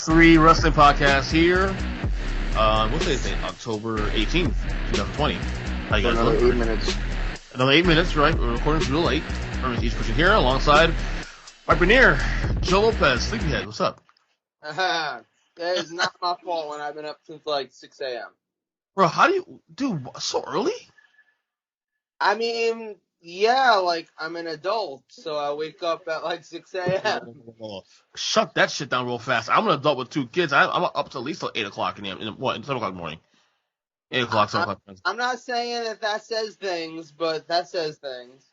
3 Wrestling Podcast here. What's today's date? October 18th, 2020. How you guys Another doing? 8 minutes. Another 8 minutes, right? We're recording a little late. Earnest East Christian here alongside my Bernier, Joe Lopez, Sleepyhead. What's up? That is not my fault when I've been up since like 6 a.m. Bro, how do you do so early? I mean, yeah, like I'm an adult, so I wake up at like 6 a.m. Shut that shit down real fast. I'm an adult with 2 kids. I'm up to at least till 8 o'clock in 7 o'clock in the morning. 8 o'clock, 7 o'clock. I'm not saying that says things, but that says things.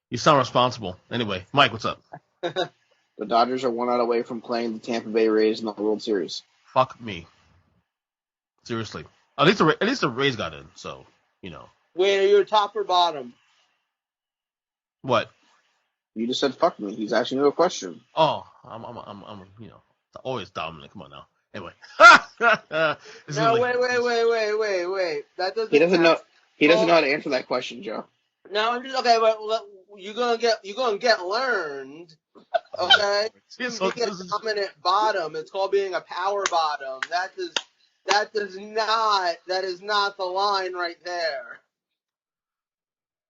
You sound responsible. Anyway, Mike, what's up? The Dodgers are 1 out away from playing the Tampa Bay Rays in the World Series. Fuck me. Seriously. At least the Rays got in, so, you know. Wait, are you top or bottom? What? You just said fuck me. He's asking you a question. Oh, I'm you know, always dominant. Come on now. Anyway. No, wait. That doesn't. He doesn't know. He doesn't know how to answer that question, Joe. No, I'm just okay. But you're gonna get learned. Okay, you get a dominant bottom. It's called being a power bottom. That is not the line right there.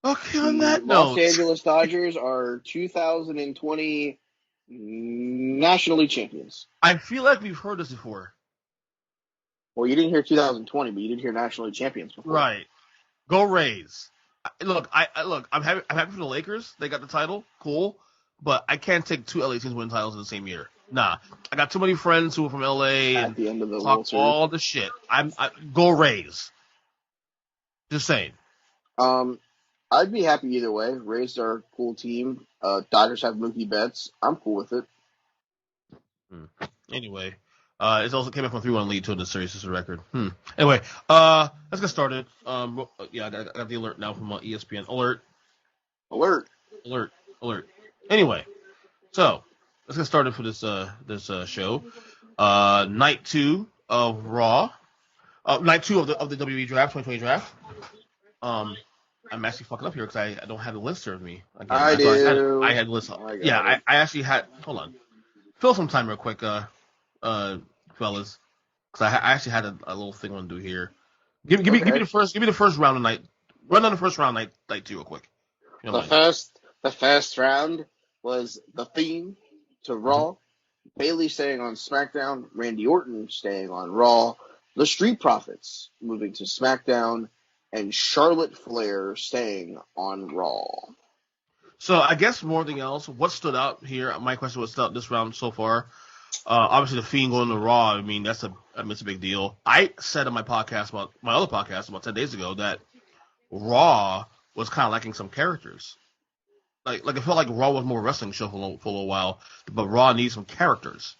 Okay, on that Los note. Angeles Dodgers are 2020 National League champions. I feel like we've heard this before. Well, you didn't hear 2020, but you did hear National League champions before. Right. Go Rays. Look, I'm happy for the Lakers. They got the title. Cool. But I can't take 2 LA teams winning titles in the same year. Nah. I got too many friends who are from LA At and the end of the talk World Series. all the shit. Go Rays. Just saying. I'd be happy either way. Rays are a cool team. Dodgers have Mookie Betts. I'm cool with it. Anyway, it also came up from 3-1 lead to the series as a record. Anyway, let's get started. Yeah, I got the alert now from ESPN. Alert. Anyway, so let's get started for this show. Night 2 of Raw. Night 2 of the WWE Draft, 2020 Draft. I'm actually fucking up here because I don't have the list here with me. Again, I do. I had the list. I actually had. Hold on. Fill some time real quick, fellas, because I actually had a little thing I want to do here. Give me the first round of night. Run on the first round night 2 real quick. The first round was the theme to Raw. Bayley staying on SmackDown. Randy Orton staying on Raw. The Street Profits moving to SmackDown. And Charlotte Flair staying on Raw. So I guess more than else, what stood out here? My question was stood out this round so far. Obviously, the Fiend going to Raw. I mean, it's a big deal. I said on my other podcast about 10 days ago that Raw was kind of lacking some characters. Like it felt like Raw was more a wrestling show for a little while, but Raw needs some characters.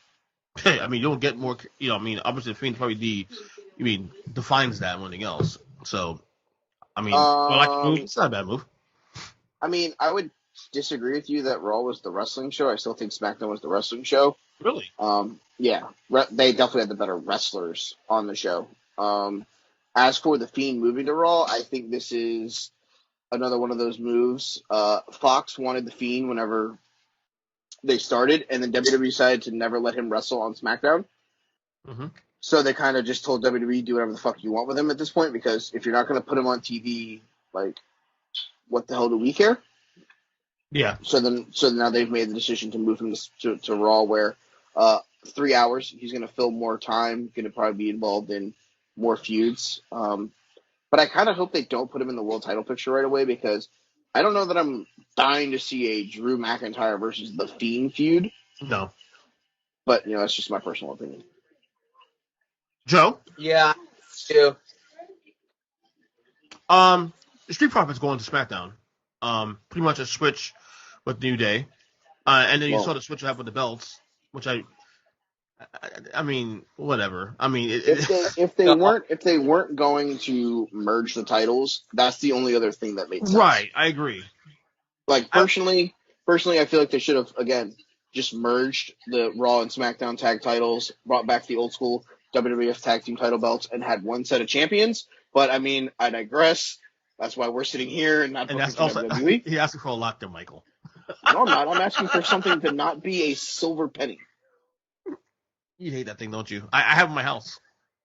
I mean, you don't get more. You know, I mean, obviously the Fiend probably defines that more than anything else. So. I mean, it's not a bad move. I mean, I would disagree with you that Raw was the wrestling show. I still think SmackDown was the wrestling show. Really? Yeah. They definitely had the better wrestlers on the show. As for the Fiend moving to Raw, I think this is another one of those moves. Fox wanted the Fiend whenever they started, and then WWE decided to never let him wrestle on SmackDown. Mm-hmm. So they kind of just told WWE, do whatever the fuck you want with him at this point, because if you're not going to put him on TV, like, what the hell do we care? Yeah. So now they've made the decision to move him to Raw, where 3 hours, he's going to fill more time, going to probably be involved in more feuds. But I kind of hope they don't put him in the world title picture right away, because I don't know that I'm dying to see a Drew McIntyre versus The Fiend feud. No. But, that's just my personal opinion. Joe? Yeah, too. The Street Profits going to SmackDown. Pretty much a switch with New Day. And then you saw the switch happen with the belts, which I mean, whatever. I mean, if they weren't going to merge the titles, that's the only other thing that made sense. Right, I agree. Like personally, I feel like they should have again just merged the Raw and SmackDown tag titles, brought back the old school WWF tag team title belts, and had one set of champions. But I mean, I digress. That's why we're sitting here and not that's also, WWE. He asking for a lot there, Michael. No, I'm not. I'm asking for something to not be a silver penny. You hate that thing, don't you? I have it in my house.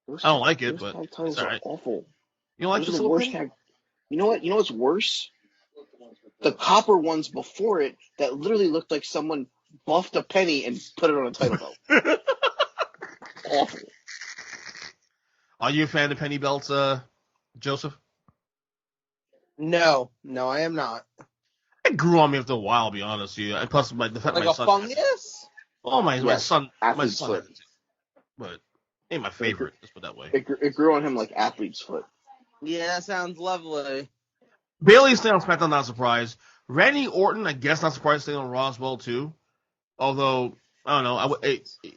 I don't like it, those but tag titles are awful. You don't like those the are the silver worst penny? tag. You know what? You know what's worse? The copper ones before it that literally looked like someone buffed a penny and put it on a title belt. Awful. Are you a fan of penny belts, Joseph? No, I am not. It grew on me after a while, I'll be honest with you. And plus, the fact Like my a son. fungus? Oh my son, athlete's had foot. it too. But ain't my favorite. Let's put it that way. It grew on him like athlete's foot. Yeah, that sounds lovely. Bailey staying on SmackDown, not surprised. Randy Orton, I guess, not surprised, staying on Raw as well too. Although I don't know,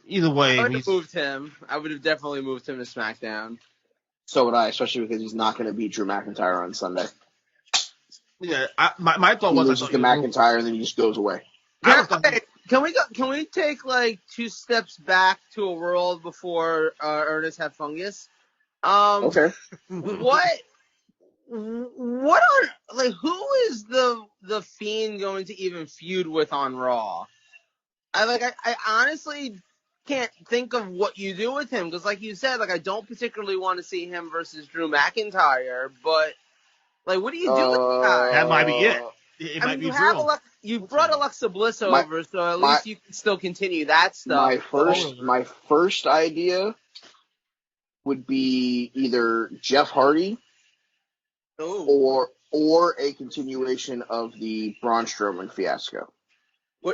either way, I would have moved him. I would have definitely moved him to SmackDown. So would I, especially because he's not going to beat Drew McIntyre on Sunday. Yeah, my thought He was loses to McIntyre and then he just goes away. Can we take like 2 steps back to a world before Ernest had fungus? Okay. What are like? Who is the Fiend going to even feud with on Raw? I honestly can't think of what you do with him because, like you said, like I don't particularly want to see him versus Drew McIntyre, but like, what do you do with the guy? That might be it. It might be you brought Alexa Bliss over, so at least you can still continue that stuff. My first idea would be either Jeff Hardy or a continuation of the Braun Strowman fiasco.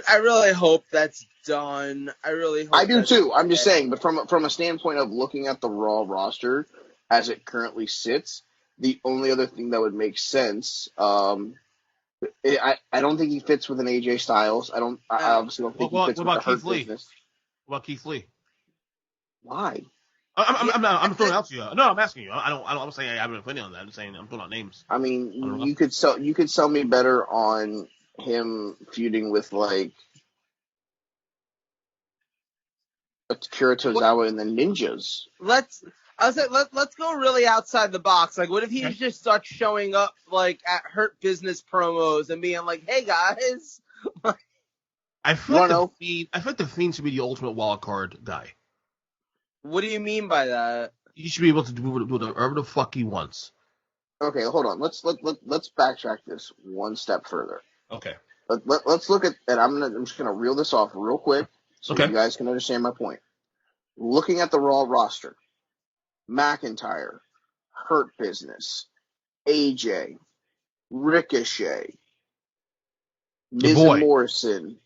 I really hope that's done. I do too. I'm just saying, but from a standpoint of looking at the Raw roster as it currently sits, the only other thing that would make sense, I don't think he fits with an AJ Styles. I obviously don't think he fits with the Hurt Business. What about Keith Lee? Why? I'm throwing out to you. No, I'm asking you. I'm saying I have an opinion on that. I'm saying I'm throwing out names. I mean, you could sell me better on him feuding with like Akira Tozawa and the Ninjas. Let's go really outside the box. Like, what if he just starts showing up like at Hurt Business promos and being like, "Hey guys." I feel like the Fiend should be the ultimate wild card guy. What do you mean by that? He should be able to do whatever the fuck he wants. Okay, hold on. Let's backtrack this one step further. Okay. Let's look at, and I'm just gonna reel this off real quick so you guys can understand my point. Looking at the Raw roster, McIntyre, Hurt Business, AJ, Ricochet, Miz and Morrison,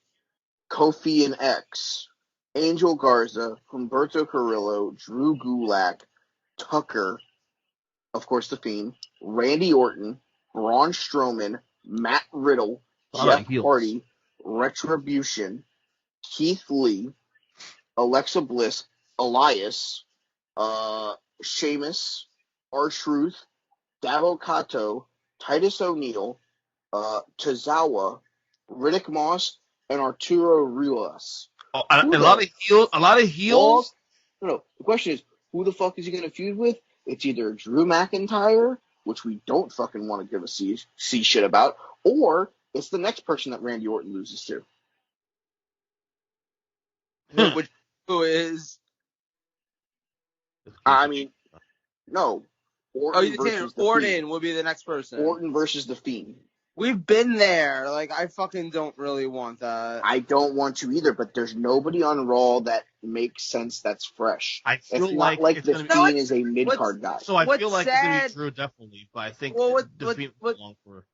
Kofi and X, Angel Garza, Humberto Carrillo, Drew Gulak, Tucker, of course the Fiend, Randy Orton, Braun Strowman, Matt Riddle, Jeff Hardy, Retribution, Keith Lee, Alexa Bliss, Elias, Sheamus, R-Truth, Davo Kato, Titus O'Neil, Tozawa, Riddick Moss, and Arturo Ruas. A lot of heels. No. The question is, who the fuck is he going to feud with? It's either Drew McIntyre, which we don't fucking want to give a see shit about, or it's the next person that Randy Orton loses to. Who is? I mean, no. Orton would be the next person. Orton versus the Fiend. We've been there. Like, I fucking don't really want that. I don't want to either, but there's nobody on Raw that makes sense that's fresh. I feel like the Fiend is a mid-card guy. So I feel like it's going to be Drew, definitely, but I think the Fiend belongs for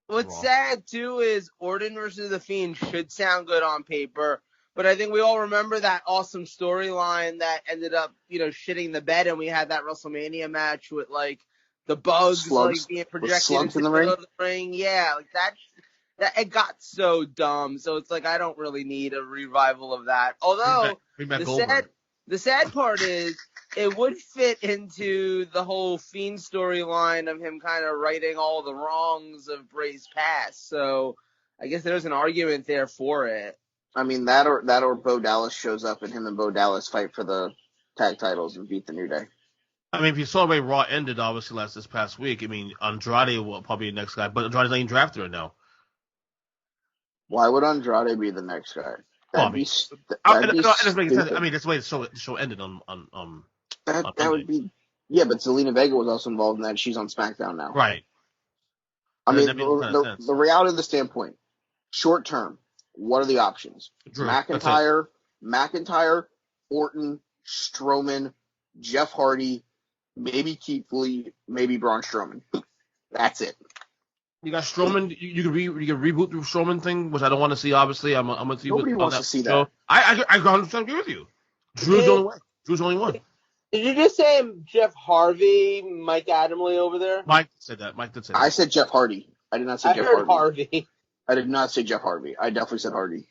What's sad, too, is Orton versus the Fiend should sound good on paper, but I think we all remember that awesome storyline that ended up, shitting the bed, and we had that WrestleMania match with, like, the bugs being projected into the ring. Yeah, like that it got so dumb. So it's like I don't really need a revival of that. Although the sad part is it would fit into the whole Fiend storyline of him kind of righting all the wrongs of Bray's past. So I guess there's an argument there for it. I mean that or Bo Dallas shows up and him and Bo Dallas fight for the tag titles and beat the New Day. I mean, if you saw the way Raw ended, obviously, this past week, I mean, Andrade will probably be the next guy, but Andrade's not even drafted right now. Why would Andrade be the next guy? That'd be That makes sense. stupid. I mean, that's the way the show ended on That Monday. would be, yeah, but Zelina Vega was also involved in that. She's on SmackDown now. Right. I mean, That makes kind of sense. the reality of the standpoint, short term, what are the options? Drew, McIntyre, Orton, Strowman, Jeff Hardy, maybe Keith Lee, maybe Braun Strowman. That's it. You got Strowman. You can reboot the Strowman thing, which I don't want to see. Obviously, I'm with you. Nobody wants to see that. I 100% agree with you. Drew's the only one. Drew's the only one. Did you just say Jeff Harvey, Mike Adamle over there? Mike said that. Mike did say that. I said Jeff Hardy. I did not say Jeff Hardy. Harvey. I did not say Jeff Harvey. I definitely said Hardy.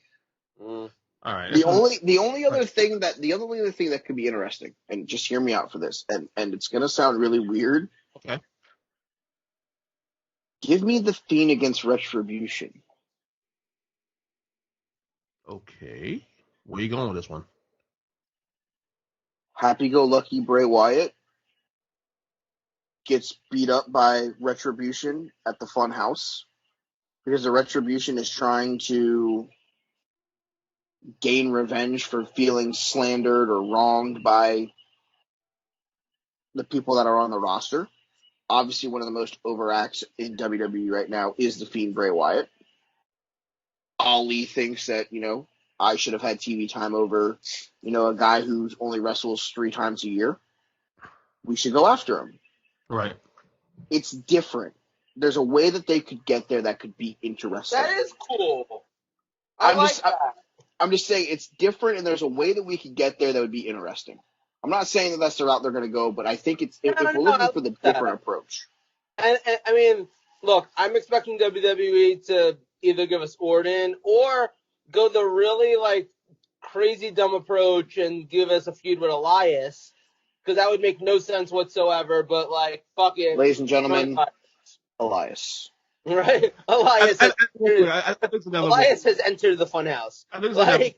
Mm. All right. The only other thing that could be interesting, and just hear me out for this, and it's gonna sound really weird. Okay. Give me the Fiend against Retribution. Okay. Where are you going with this one? Happy-go-lucky Bray Wyatt gets beat up by Retribution at the Fun House because the Retribution is trying to gain revenge for feeling slandered or wronged by the people that are on the roster. Obviously, one of the most over acts in WWE right now is the Fiend Bray Wyatt. Ali thinks that, I should have had TV time over, a guy who only wrestles 3 times a year. We should go after him. Right. It's different. There's a way that they could get there that could be interesting. That is cool. I'm just saying it's different, and there's a way that we could get there that would be interesting. I'm not saying that that's the route they're going to go, but I think if we're looking for the different approach. And I mean, look, I'm expecting WWE to either give us Orton or go the really crazy dumb approach and give us a feud with Elias, because that would make no sense whatsoever. But fuck it, ladies and gentlemen, Elias. Right, Elias has entered the Funhouse. I think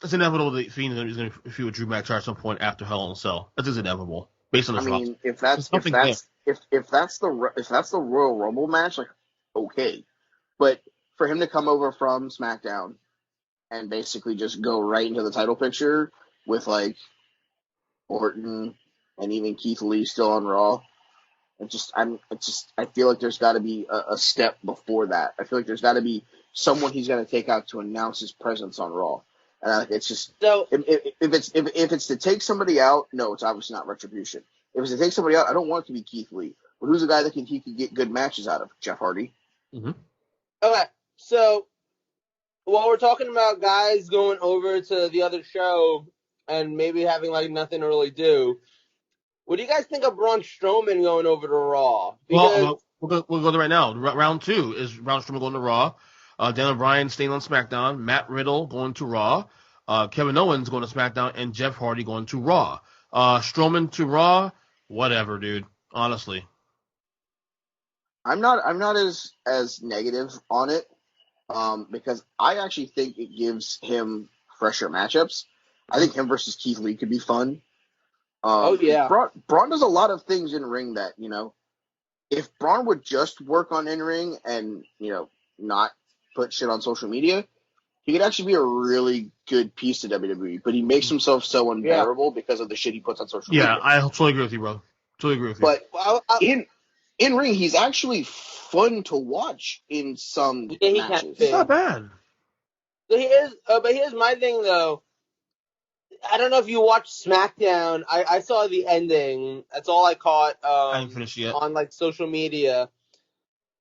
it's inevitable that Fiend is going to feud with Drew McIntyre at some point after Hell in a Cell. That is inevitable based on the roster. If that's the Royal Rumble match, okay, but for him to come over from SmackDown and basically just go right into the title picture with Orton and even Keith Lee still on Raw, I feel like there's got to be a step before that. I feel like there's got to be someone he's got to take out to announce his presence on Raw. And it's just so if it's to take somebody out, no, it's obviously not Retribution. If it's to take somebody out, I don't want it to be Keith Lee. But who's the guy that he could get good matches out of? Jeff Hardy. Mm-hmm. Okay, so while we're talking about guys going over to the other show and maybe having nothing to really do, what do you guys think of Braun Strowman going over to Raw? Well, we'll go there right now. Round 2 is Braun Strowman going to Raw. Daniel Bryan staying on SmackDown. Matt Riddle going to Raw. Kevin Owens going to SmackDown, and Jeff Hardy going to Raw. Strowman to Raw, whatever, dude. Honestly, I'm not as negative on it, because I actually think it gives him fresher matchups. I think him versus Keith Lee could be fun. Oh yeah, Braun does a lot of things in ring that if Braun would just work on in ring and not put shit on social media, he could actually be a really good piece to WWE. But he makes himself so unbearable because of the shit he puts on social media. Yeah, I totally agree with you, bro. Totally agree with you. But in ring, he's actually fun to watch in some matches. It's not bad. So here's my thing though. I don't know if you watched SmackDown. I saw the ending. That's all I caught. I haven't finished yet. On social media.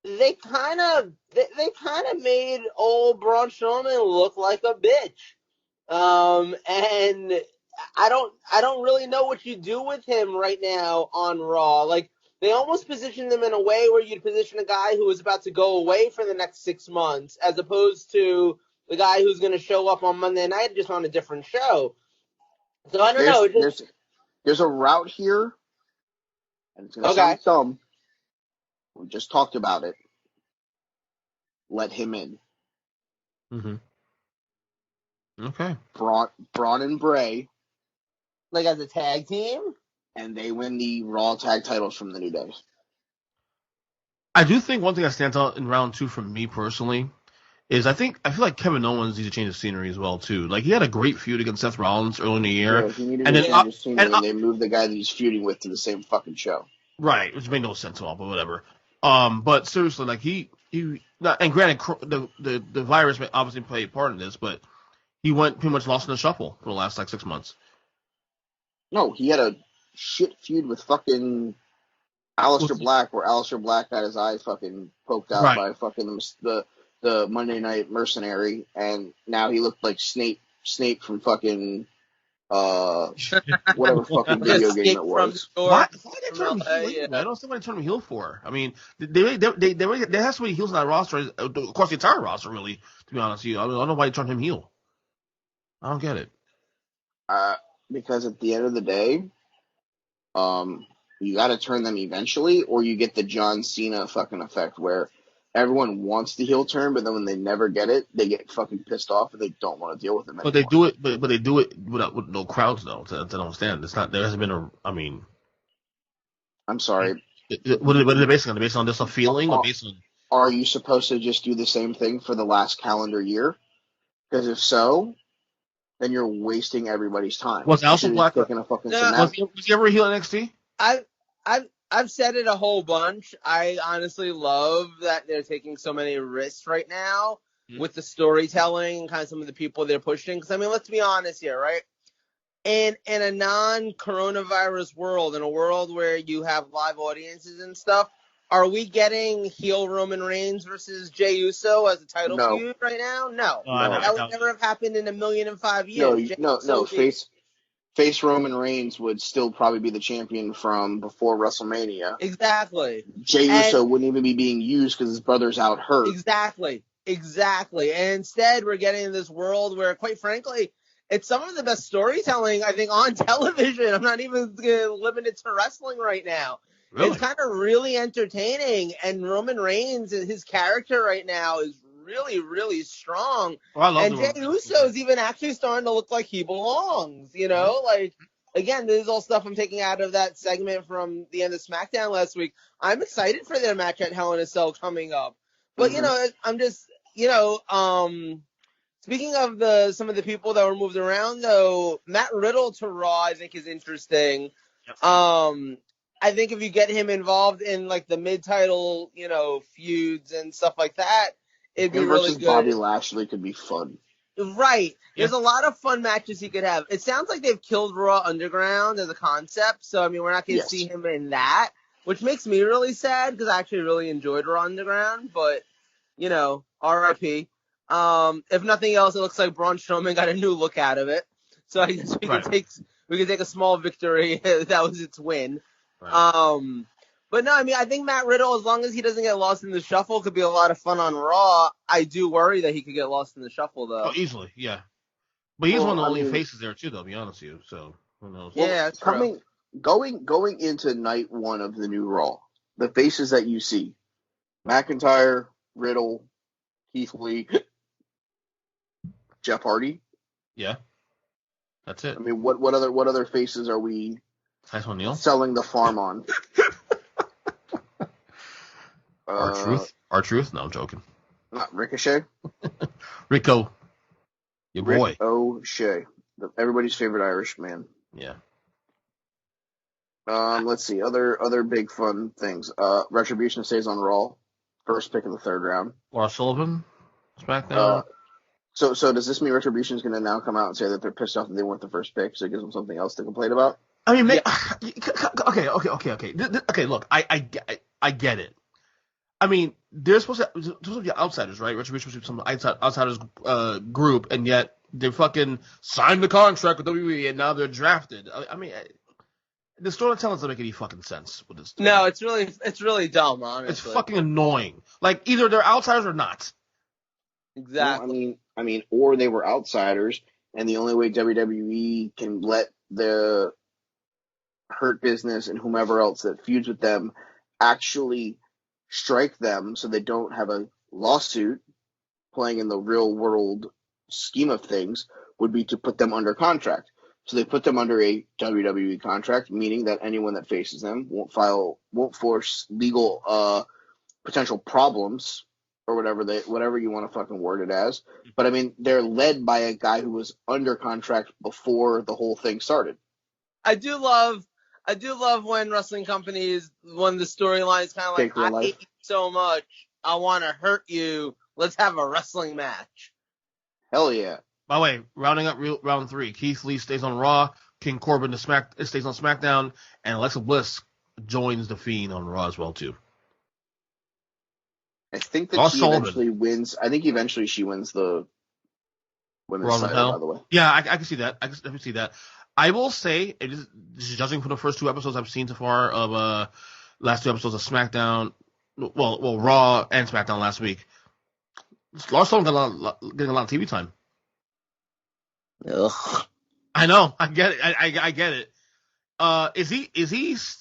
They kind of made old Braun Strowman look like a bitch. And I don't really know what you do with him right now on Raw. They almost positioned him in a way where you'd position a guy who was about to go away for the next 6 months, as opposed to the guy who's going to show up on Monday night just on a different show. So I don't know. There's a route here, and it's going to sound dumb. We just talked about it. Let him in. Mm-hmm. Okay. Braun and Bray. As a tag team? And they win the Raw tag titles from the New Day. I do think one thing that stands out in round 2 for me personally is I feel like Kevin Owens needs to change the scenery as well too. Like he had a great feud against Seth Rollins early in the year, Yeah, he needed and to then change his scenery, and they moved the guy that he's feuding with to the same fucking show. right, which made no sense at all, but whatever. But seriously, like he not, and granted, the virus may obviously play a part in this, but he went pretty much lost in the shuffle for the last like 6 months. No, he had a shit feud with fucking Aleister Black, where Aleister Black got his eye fucking poked out by fucking the Monday Night Mercenary, and now he looked like Snape from fucking whatever fucking video game it was. Why they turn him heel? Yeah. I don't see why they turn him heel for. I mean, there has to be heels on that roster. Of course, the entire roster, really. To be honest with you, I don't know why they turned him heel. I don't get it. Because at the end of the day, you got to turn them eventually, or you get the John Cena fucking effect where everyone wants the heel turn, but then when they never get it, they get fucking pissed off and they don't want to deal with them anymore. But they do it with no crowds though. To understand, it's not. There hasn't been a. I mean, I'm sorry. What are they based on? Based on just a feeling, or based on? Are you supposed to just do the same thing for the last calendar year? Because if so, then you're wasting everybody's time. Was Aleister Black taking a fucking was he ever a heel at NXT? I've said it a whole bunch. I honestly love that they're taking so many risks right now with the storytelling and kind of some of the people they're pushing. Because, I mean, let's be honest here, right? In a non-coronavirus world, in a world where you have live audiences and stuff, are we getting heel Roman Reigns versus Jey Uso as a title feud right now? No. That would never have happened in 1,000,005 years. No. Face Roman Reigns would still probably be the champion from before WrestleMania. Exactly. Jey Uso wouldn't even be being used because his brother's out hurt. Exactly. And instead, we're getting this world where, quite frankly, it's some of the best storytelling, I think, on television. I'm not even limited to wrestling right now. Really? It's kind of really entertaining, and Roman Reigns and his character right now is really, really strong. And Jey Uso is even actually starting to look like he belongs, you know? Like, again, this is all stuff I'm taking out of that segment from the end of SmackDown last week. I'm excited for their match at Hell in a Cell coming up. But, you know, I'm just, you know, speaking of some of the people that were moved around, though, Matt Riddle to Raw, I think, is interesting. Yep. I think if you get him involved in, like, the mid-title, you know, feuds and stuff like that, it'd be really good. Bobby Lashley could be fun. Right. There's a lot of fun matches he could have. It sounds like they've killed Raw Underground as a concept, so, I mean, we're not going to see him in that, which makes me really sad because I actually really enjoyed Raw Underground, but, you know, R.I.P. If nothing else, it looks like Braun Strowman got a new look out of it, so I guess we can take a small victory. That was its win. Right. But no, I mean, I think Matt Riddle, as long as he doesn't get lost in the shuffle, could be a lot of fun on Raw. I do worry that he could get lost in the shuffle, though. Oh, easily, yeah. But he's one of the only faces there, too, though, to be honest with you, so who knows? Yeah, well, going into night one of the new Raw, the faces that you see, McIntyre, Riddle, Keith Lee, Jeff Hardy. Yeah. That's it. I mean, what other faces are we selling the farm on? R-Truth? No, I'm joking. Not Ricochet? Rico. Your boy. Rick O'Shea. Everybody's favorite Irish man. Yeah. Let's see. Other big fun things. Retribution stays on Raw. First pick in the third round. Lars Sullivan? SmackDown? So does this mean Retribution is going to now come out and say that they're pissed off that they weren't the first pick, so it gives them something else to complain about? I mean, okay. Okay, look, I get it. I mean, they're supposed to be outsiders, right? Retribution was some outsiders group, and yet they fucking signed the contract with WWE, and now they're drafted. I mean, the storytelling doesn't make any fucking sense with this. No, it's really dumb, honestly. It's fucking annoying. Like, either they're outsiders or not. Exactly. No, I mean, or they were outsiders, and the only way WWE can let the Hurt Business and whomever else that feuds with them actually strike them so they don't have a lawsuit playing in the real world scheme of things would be to put them under contract. So they put them under a WWE contract, meaning that anyone that faces them won't force legal potential problems or whatever you want to fucking word it as. But I mean, they're led by a guy who was under contract before the whole thing started. I do love when wrestling companies, when the storyline is kind of like, I hate you so much, I want to hurt you. Let's have a wrestling match. Hell yeah. By the way, rounding up round 3, Keith Lee stays on Raw, King Corbin stays on SmackDown, and Alexa Bliss joins The Fiend on Raw as well, too. I think that she eventually wins. I think eventually she wins the women's title, by the way. Yeah, I can see that. I can definitely see that. I will say, just judging from the first 2 episodes I've seen so far of last 2 episodes of SmackDown, well, Raw and SmackDown last week, Lars Sullivan getting a lot of TV time. Ugh. I know. I get it. I get it. Is he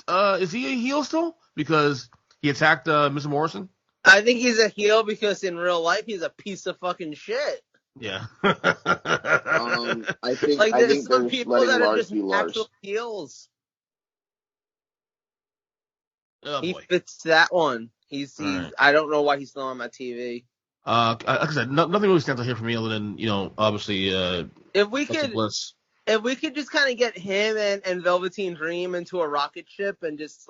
a heel still? Because he attacked Mr. Morrison? I think he's a heel because in real life he's a piece of fucking shit. Yeah. I think there's some people that are just actual heels. Oh, he boy. fits that one. He's right. I don't know why he's still on my TV. Like I said, nothing really stands out here for me other than, obviously, if we could just kind of get him and Velveteen Dream into a rocket ship and just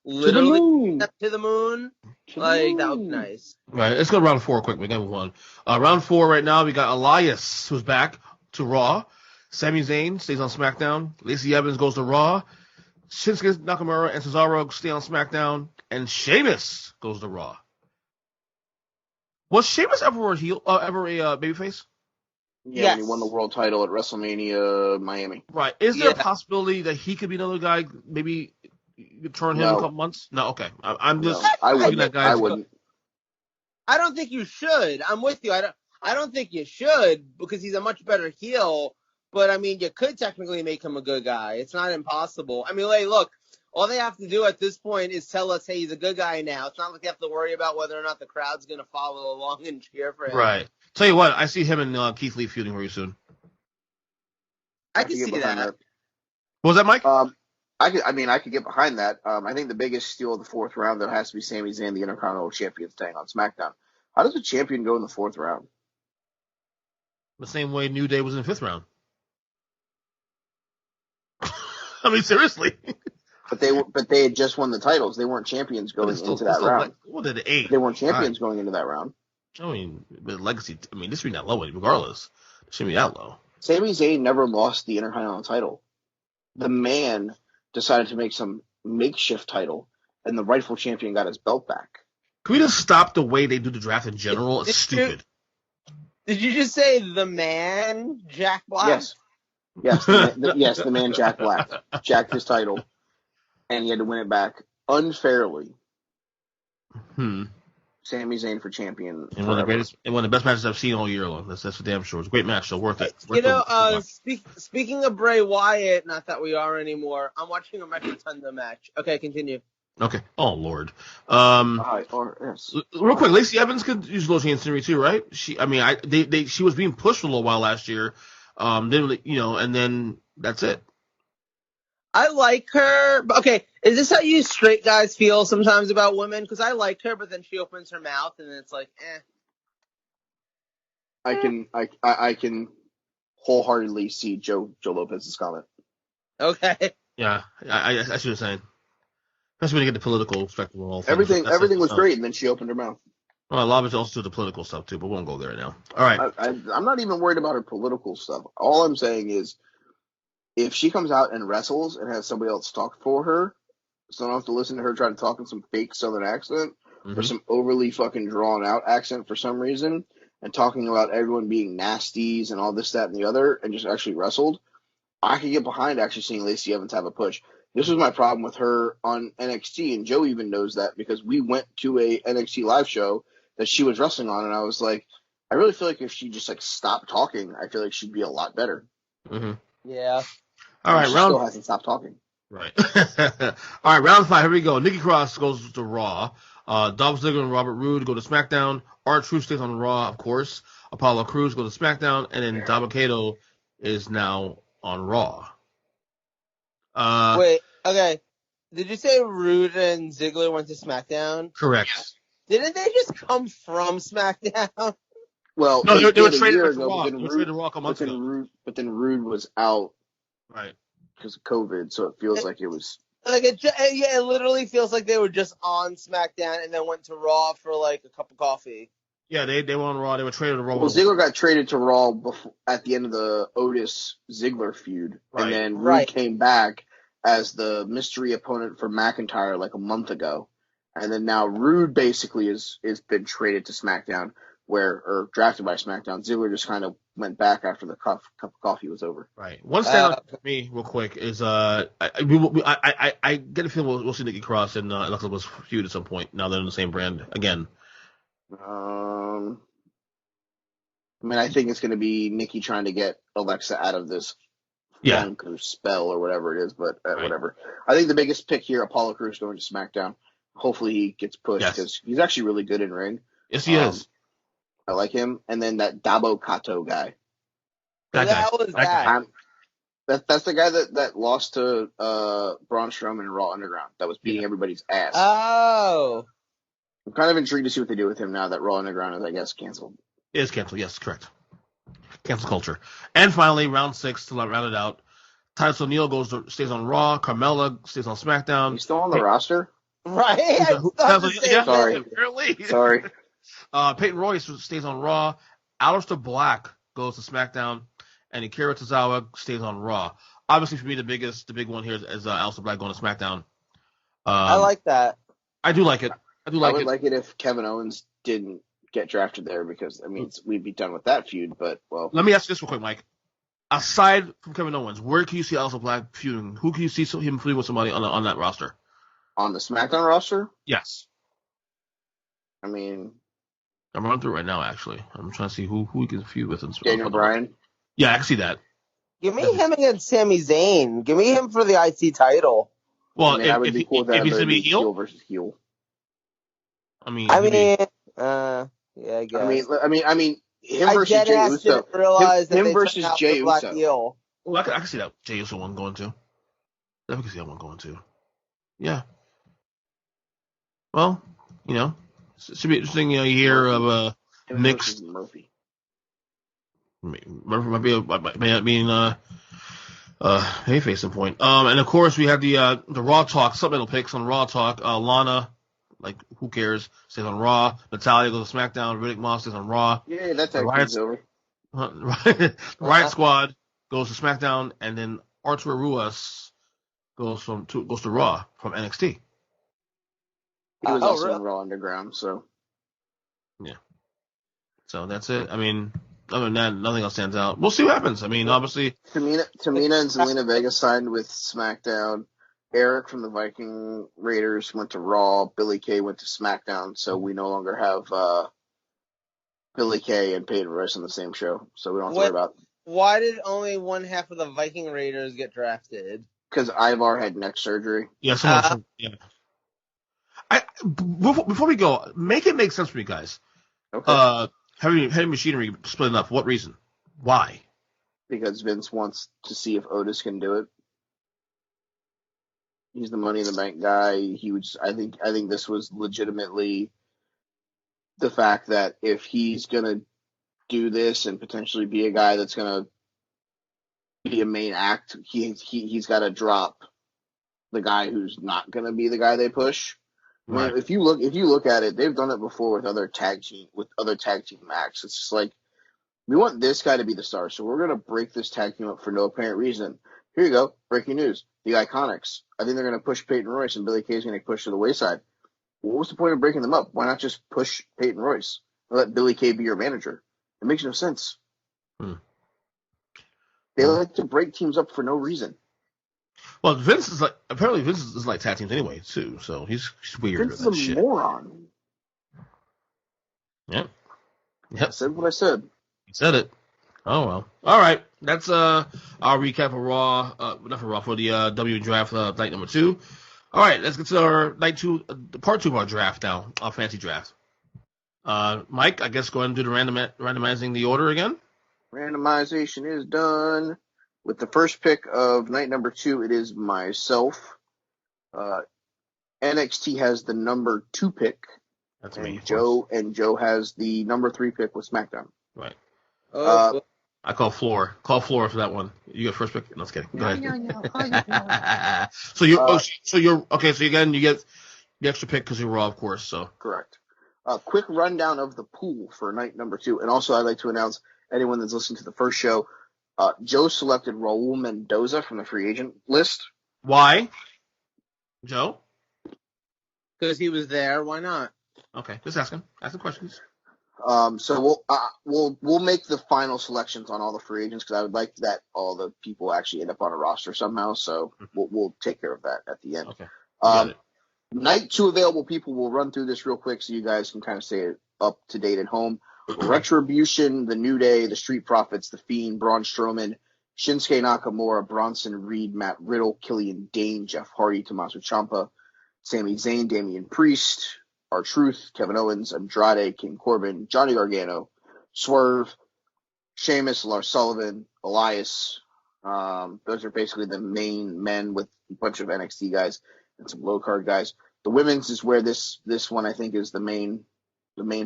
literally to the moon, that would be nice. Right, let's go to round 4 quick. We got one. Round 4 right now, we got Elias, who's back to Raw. Sami Zayn stays on SmackDown. Lacey Evans goes to Raw. Shinsuke Nakamura and Cesaro stay on SmackDown. And Sheamus goes to Raw. Was Sheamus ever a babyface? Yeah, yes. When he won the world title at WrestleMania Miami. Right. Is there a possibility that he could be another guy, maybe you could turn him in a couple months? No, okay. I'm just looking at guys. I wouldn't. I don't think you should. I'm with you. I don't think you should because he's a much better heel. But, I mean, you could technically make him a good guy. It's not impossible. I mean, look, all they have to do at this point is tell us, hey, he's a good guy now. It's not like they have to worry about whether or not the crowd's going to follow along and cheer for him. Right. Tell you what, I see him and Keith Lee feuding very soon. I can see that. What was that, Mike? I could get behind that. I think the biggest steal of the 4th round, though, has to be Sami Zayn, the Intercontinental Champion, staying on SmackDown. How does a champion go in the 4th round? The same way New Day was in the 5th round. I mean, seriously. But they had just won the titles. They weren't champions going into that round. What did 8? They weren't champions going into that round. I mean, the legacy. I mean, this should be that low, regardless. It shouldn't be that low. Sami Zayn never lost the Intercontinental title. The man decided to make some makeshift title, and the rightful champion got his belt back. Can we just stop the way they do the draft in general? It's stupid. Did you just say the man, Jack Black? Yes, the man, Jack Black, jacked his title, and he had to win it back unfairly. Sami Zayn for champion. And one of the best matches I've seen all year long. That's for damn sure. It's a great match, so worth it. Speaking of Bray Wyatt, not that we are anymore, I'm watching a Mecha match. Okay, continue. Okay. Oh, Lord. Yes. Real quick, Lacey Evans could use a little scenery too, right? She was being pushed for a little while last year. And then that's it. I like her. Okay, is this how you straight guys feel sometimes about women? Because I like her, but then she opens her mouth and it's like, I can wholeheartedly see Joe Lopez's comment. Okay. Yeah, I see what you're saying. Especially when you get the political spectrum of all things. Everything was great, and then she opened her mouth. Well, a lot of it's also the political stuff too, but we won't go there now. All right. I'm not even worried about her political stuff. All I'm saying is, if she comes out and wrestles and has somebody else talk for her, so I don't have to listen to her try to talk in some fake Southern accent or some overly fucking drawn out accent for some reason, and talking about everyone being nasties and all this, that, and the other, and just actually wrestled, I could get behind actually seeing Lacey Evans have a push. This was my problem with her on NXT, and Joe even knows that because we went to a NXT live show that she was wrestling on, and I was like, I really feel like if she just stopped talking, I feel like she'd be a lot better. Mm-hmm. Yeah. All right, she still hasn't stopped talking. Right. All right, round 5. Here we go. Nikki Cross goes to Raw. Dolph Ziggler and Robert Roode go to SmackDown. R-Truth stays on Raw, of course. Apollo Crews go to SmackDown, and then Dabba-Kato is now on Raw. Wait, okay. Did you say Roode and Ziggler went to SmackDown? Correct. Didn't they just come from SmackDown? Well, No, they were did a traded year to ago, Raw. but They then were traded to Raw a couple months ago. But then Rude was out Right. because of COVID, so it feels like it was. Like it literally feels like they were just on SmackDown and then went to Raw for like a cup of coffee. Yeah, they were on Raw. They were traded to Raw. Well, Ziggler got traded to Raw at the end of the Otis Ziggler feud, Right. and then Rude Right. came back as the mystery opponent for McIntyre like a month ago, and then now Rude basically is been traded to SmackDown, or drafted by SmackDown. Ziggler just kind of went back after the cup of coffee was over. Right. One standout for me, real quick, is I get a feeling we'll see Nikki Cross and Alexa Bliss feud at some point. Now they're in the same brand again. I mean, I think it's going to be Nikki trying to get Alexa out of this funk or spell or whatever it is, but whatever. I think the biggest pick here, Apollo Crews going to SmackDown. Hopefully he gets pushed because he's actually really good in ring. Yes, he is. I like him. And then that Dabo Kato guy. What the hell is that? That's the guy that lost to Braun Strowman in Raw Underground that was beating everybody's ass. Oh. I'm kind of intrigued to see what they do with him now that Raw Underground is, I guess, canceled. It is canceled, yes, correct. Cancel culture. And finally, round 6 to round it out. Titus O'Neil stays on Raw. Carmella stays on SmackDown. He's still on the roster? Right? Sorry. Peyton Royce stays on Raw. Aleister Black goes to SmackDown. And Akira Tozawa stays on Raw. Obviously, for me, the big one here is Aleister Black going to SmackDown. I like that. I do like it. I would like it if Kevin Owens didn't get drafted there because, I mean, we'd be done with that feud, but, well. Let me ask you this real quick, Mike. Aside from Kevin Owens, where can you see Aleister Black feuding? Who can you see him feuding with somebody on that roster? On the SmackDown roster? Yes. I mean. I'm running through it right now, actually. I'm trying to see who he can feud with. Daniel Bryan? Yeah, I can see that. Give me him against Sami Zayn. Give me him for the IC title. Well, I mean, if he's going to be heel versus heel. I mean, yeah, I guess. I mean, him versus Jey Uso. Him versus Jey Uso. Well, I can see that Jey Uso one going too. Definitely can see that one going too. Yeah. Well, it should be interesting. You hear of mixed. Murphy might be hayface some point. And of course we have the Raw Talk supplemental picks on Raw Talk. Lana, like who cares, stays on Raw. Natalya goes to SmackDown. Riddick Moss stays on Raw. Yeah, that's over. Riot Squad goes to SmackDown, and then Arturo Ruas goes to Raw from NXT. He was also in Raw Underground, so yeah. So that's it. I mean, other than that, nothing else stands out. We'll see what happens. I mean, obviously, Tamina and Zelina Vega signed with SmackDown. Eric from the Viking Raiders went to Raw. Billy Kay went to SmackDown. So we no longer have Billy Kay and Peyton Royce on the same show. So we don't have to worry about. Why did only one half of the Viking Raiders get drafted? Because Ivar had neck surgery. Yeah. Yeah. Before we go, make it make sense for me, guys. Okay. Heavy machinery splitting up. For what reason? Why? Because Vince wants to see if Otis can do it. He's the Money in the Bank guy. I think this was legitimately the fact that if he's gonna do this and potentially be a guy that's gonna be a main act, he's got to drop the guy who's not gonna be the guy they push. Right. I mean, if you look at it, they've done it before with other tag team acts. It's just like, we want this guy to be the star, so we're gonna break this tag team up for no apparent reason. Here you go, breaking news: the Iconics. I think they're gonna push Peyton Royce, and Billy Kay's gonna push to the wayside. What was the point of breaking them up? Why not just push Peyton Royce and let Billy Kay be your manager? It makes no sense. They like to break teams up for no reason. Well, Vince is like tag teams anyway too, so he's weird. Vince is a moron. Yep. I said what I said. He said it. Oh well. All right. That's our recap for Raw. Not for Raw, for the WWE Draft night number 2. All right. Let's get to our night 2, part 2 of our draft now. Our fantasy draft. Mike, I guess go ahead and do the randomizing the order again. Randomization is done. With the first pick of night number 2, it is myself. NXT has the number 2 pick. That's me. And Joe has the number 3 pick with SmackDown. Right. I call floor. Call floor for that one. You get first pick. No, just kidding. Go ahead. No. So you're okay. So again, you get the extra pick because you're Raw, of course. So correct. Quick rundown of the pool for night number 2, and also I'd like to announce anyone that's listening to the first show. Joe selected Raul Mendoza from the free agent list. Why, Joe? Because he was there. Why not? Okay, just asking questions. So we'll make the final selections on all the free agents because I would like that all the people actually end up on a roster somehow. So we'll take care of that at the end. Okay. Got it. Night 2 available people. We'll run through this real quick so you guys can kind of stay up to date at home. Retribution, The New Day, The Street Profits, The Fiend, Braun Strowman, Shinsuke Nakamura, Bronson Reed, Matt Riddle, Killian Dane, Jeff Hardy, Tommaso Ciampa, Sami Zayn, Damian Priest, R-Truth, Kevin Owens, Andrade, King Corbin, Johnny Gargano, Swerve, Sheamus, Lars Sullivan, Elias. Those are basically the main men with a bunch of NXT guys and some low card guys. The women's is where this one I think is the main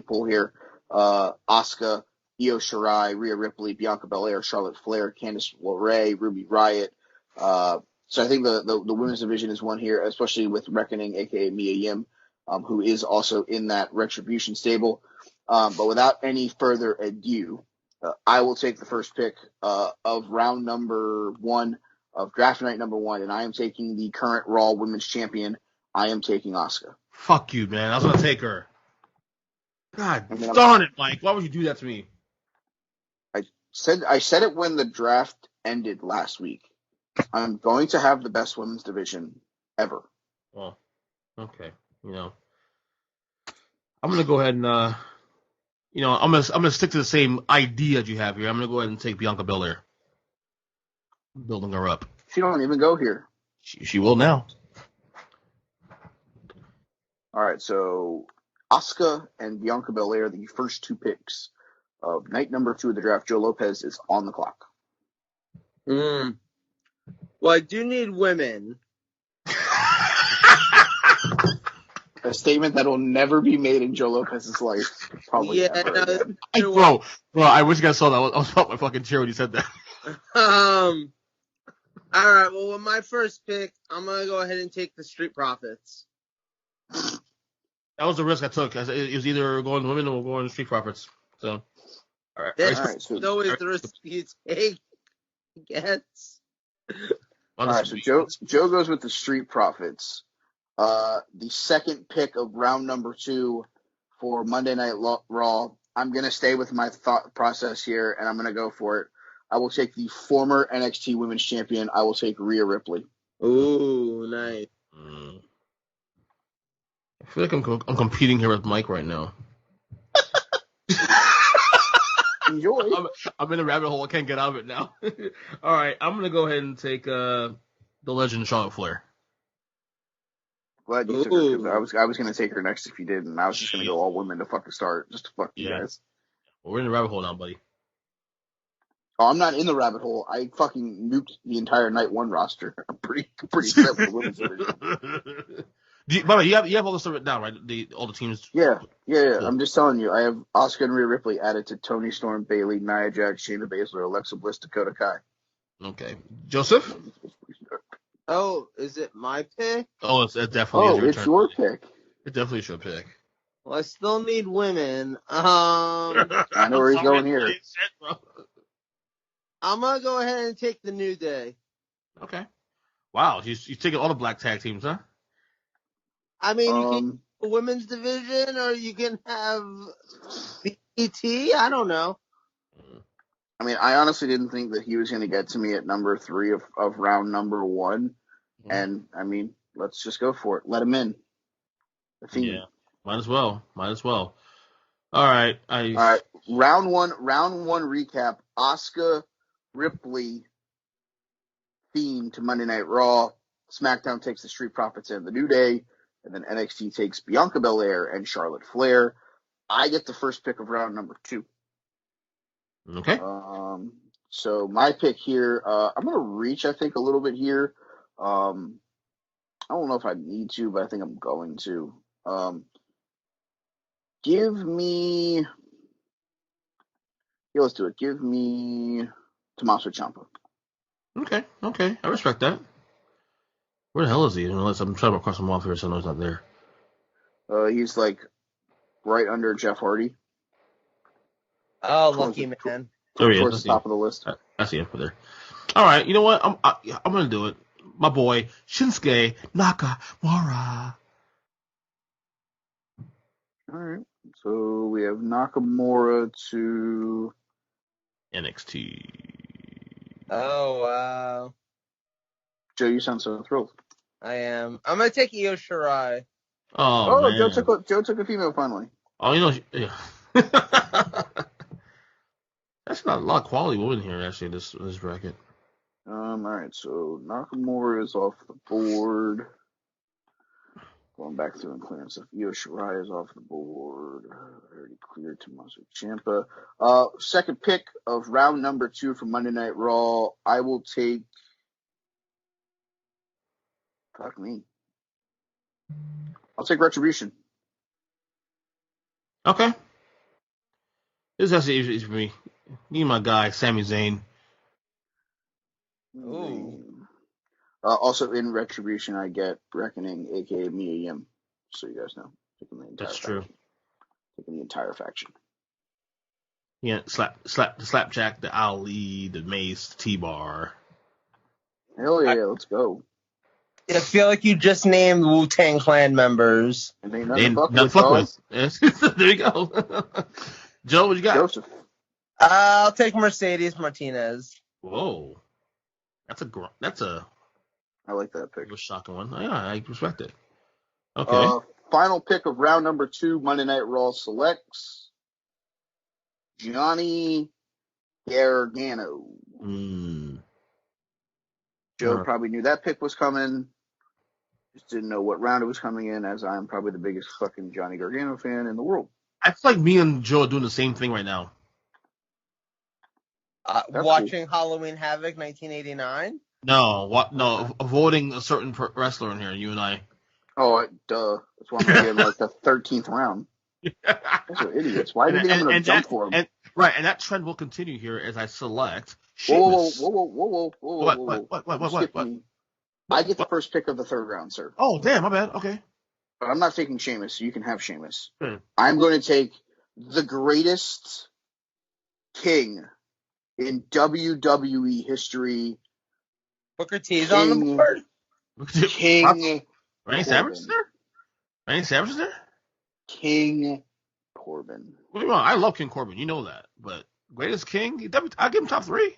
pool here. Asuka, Io Shirai, Rhea Ripley, Bianca Belair, Charlotte Flair, Candice LeRae, Ruby Riott. So I think the women's division is one here, especially with Reckoning, aka Mia Yim, who is also in that Retribution stable. But without any further ado, I will take the first pick of round number 1 of draft night number 1, and I am taking the current Raw Women's Champion. I am taking Asuka. Fuck you, man. I was gonna take her. God darn it, Mike. Why would you do that to me? I said it when the draft ended last week. I'm going to have the best women's division ever. Well, okay. I'm gonna go ahead and I'm gonna stick to the same idea that you have here. I'm gonna go ahead and take Bianca Belair. Building her up. She don't even go here. She will now. All right, so Asuka and Bianca Belair, the first 2 picks of night number 2 of the draft. Joe Lopez is on the clock. Well, I do need women. A statement that will never be made in Joe Lopez's life. Probably ever. Bro, I wish you guys saw that. I was off my fucking chair when you said that. All right, well, with my first pick, I'm going to go ahead and take the Street Profits. That was the risk I took. It was either going to women or going to Street Profits. So, all right. That's always the risk you take, I guess. All right, so Joe goes with the Street Profits. The second pick of round number 2 for Monday Night Raw. I'm going to stay with my thought process here, and I'm going to go for it. I will take the former NXT Women's Champion. I will take Rhea Ripley. Ooh, nice. I feel like I'm competing here with Mike right now. Enjoy. I'm in a rabbit hole. I can't get out of it now. All right, I'm going to go ahead and take the legend Charlotte Flair. Glad you took her, because I was going to take her next if you did, and I was just going to go all women to fucking start, just to fuck you guys. Well, we're in the rabbit hole now, buddy. Oh, I'm not in the rabbit hole. I fucking nuked the entire Night 1 roster. I'm pretty set with the women's division. By the way, you have all this stuff written down, right? All the teams. Yeah. Cool. I'm just telling you. I have Asuka and Rhea Ripley added to Toni Storm, Bayley, Nia Jax, Shayna Baszler, Alexa Bliss, Dakota Kai. Okay, Joseph. Oh, is it my pick? Oh, it definitely is your it's turn. your pick. It definitely is your pick. Well, I still need women. I know where he's going here. I'm going to go ahead and take the New Day. Okay. Wow, you're taking all the black tag teams, huh? I mean, you can have a women's division, or you can have BT. I don't know. I mean, I honestly didn't think that he was going to get to me at number 3 of round number 1. Mm-hmm. And, I mean, let's just go for it. Let him in. Yeah, might as well. All right. All right. Round one recap. Asuka, Ripley, Fiend to Monday Night Raw. SmackDown takes the Street Profits and the New Day. And then NXT takes Bianca Belair and Charlotte Flair. I get the first pick of round number 2. Okay. So my pick here, I'm going to reach, I think, a little bit here. I don't know if I need to, but I think I'm going to. Give me. Yeah, let's do it. Give me Tommaso Ciampa. Okay. I respect that. Where the hell is he? Unless I'm trying to cross him off here, so I know he's not there. He's like right under Jeff Hardy. Oh, lucky man. There he is. Towards the top of the list. I see him for there. All right, you know what? I'm gonna do it. My boy Shinsuke Nakamura. All right. So we have Nakamura to NXT. Oh, wow. Joe, you sound so thrilled. I am. I'm going to take Io Shirai. Oh man. Joe took a female finally. Oh, you know, yeah. That's not a lot of quality women here actually. This bracket. All right. So Nakamura is off the board. Going back through and clearing stuff. Io Shirai is off the board. I already cleared Tommaso Ciampa. Second pick of round number 2 for Monday Night Raw. I will take. Fuck me. I'll take Retribution. Okay. This is actually easy for me. Me and my guy, Sami Zayn. Ooh. Also in Retribution, I get Reckoning, a.k.a. Mia Yim. So you guys know. Taking the entire That's faction. true. Taking the entire faction. Yeah, slapjack, the Ali, the Mace, the T-Bar. Hell yeah, let's go. I feel like you just named Wu-Tang Clan members. And ain't They nothing not fuck with. Yes. There you go. Joe, what you got? Joseph. I'll take Mercedes Martinez. Whoa. That's a I like that pick. shocking one. Yeah, I respect it. Okay. Final pick of round number 2, Monday Night Raw selects Johnny Gargano. Joe probably knew that pick was coming. Just didn't know what round it was coming in, as I'm probably the biggest fucking Johnny Gargano fan in the world. I feel like me and Joe are doing the same thing right now. Watching cool. Halloween Havoc 1989? No, avoiding a certain wrestler in here, you and I. Oh, duh. That's why I'm going to get like the 13th round. Those are idiots. Why did they jump for him? And that trend will continue here as I select. Whoa. What? I get the first pick of the 3rd round, sir. Oh, damn, my bad. Okay. But I'm not taking Sheamus, so you can have Sheamus. Hmm. I'm going to take the greatest king in WWE history. Booker T's on the board. King Randy Savage is there? Randy Savage is there? King Corbin. What do you want? I love King Corbin. You know that. But greatest king? I'll give him top 3.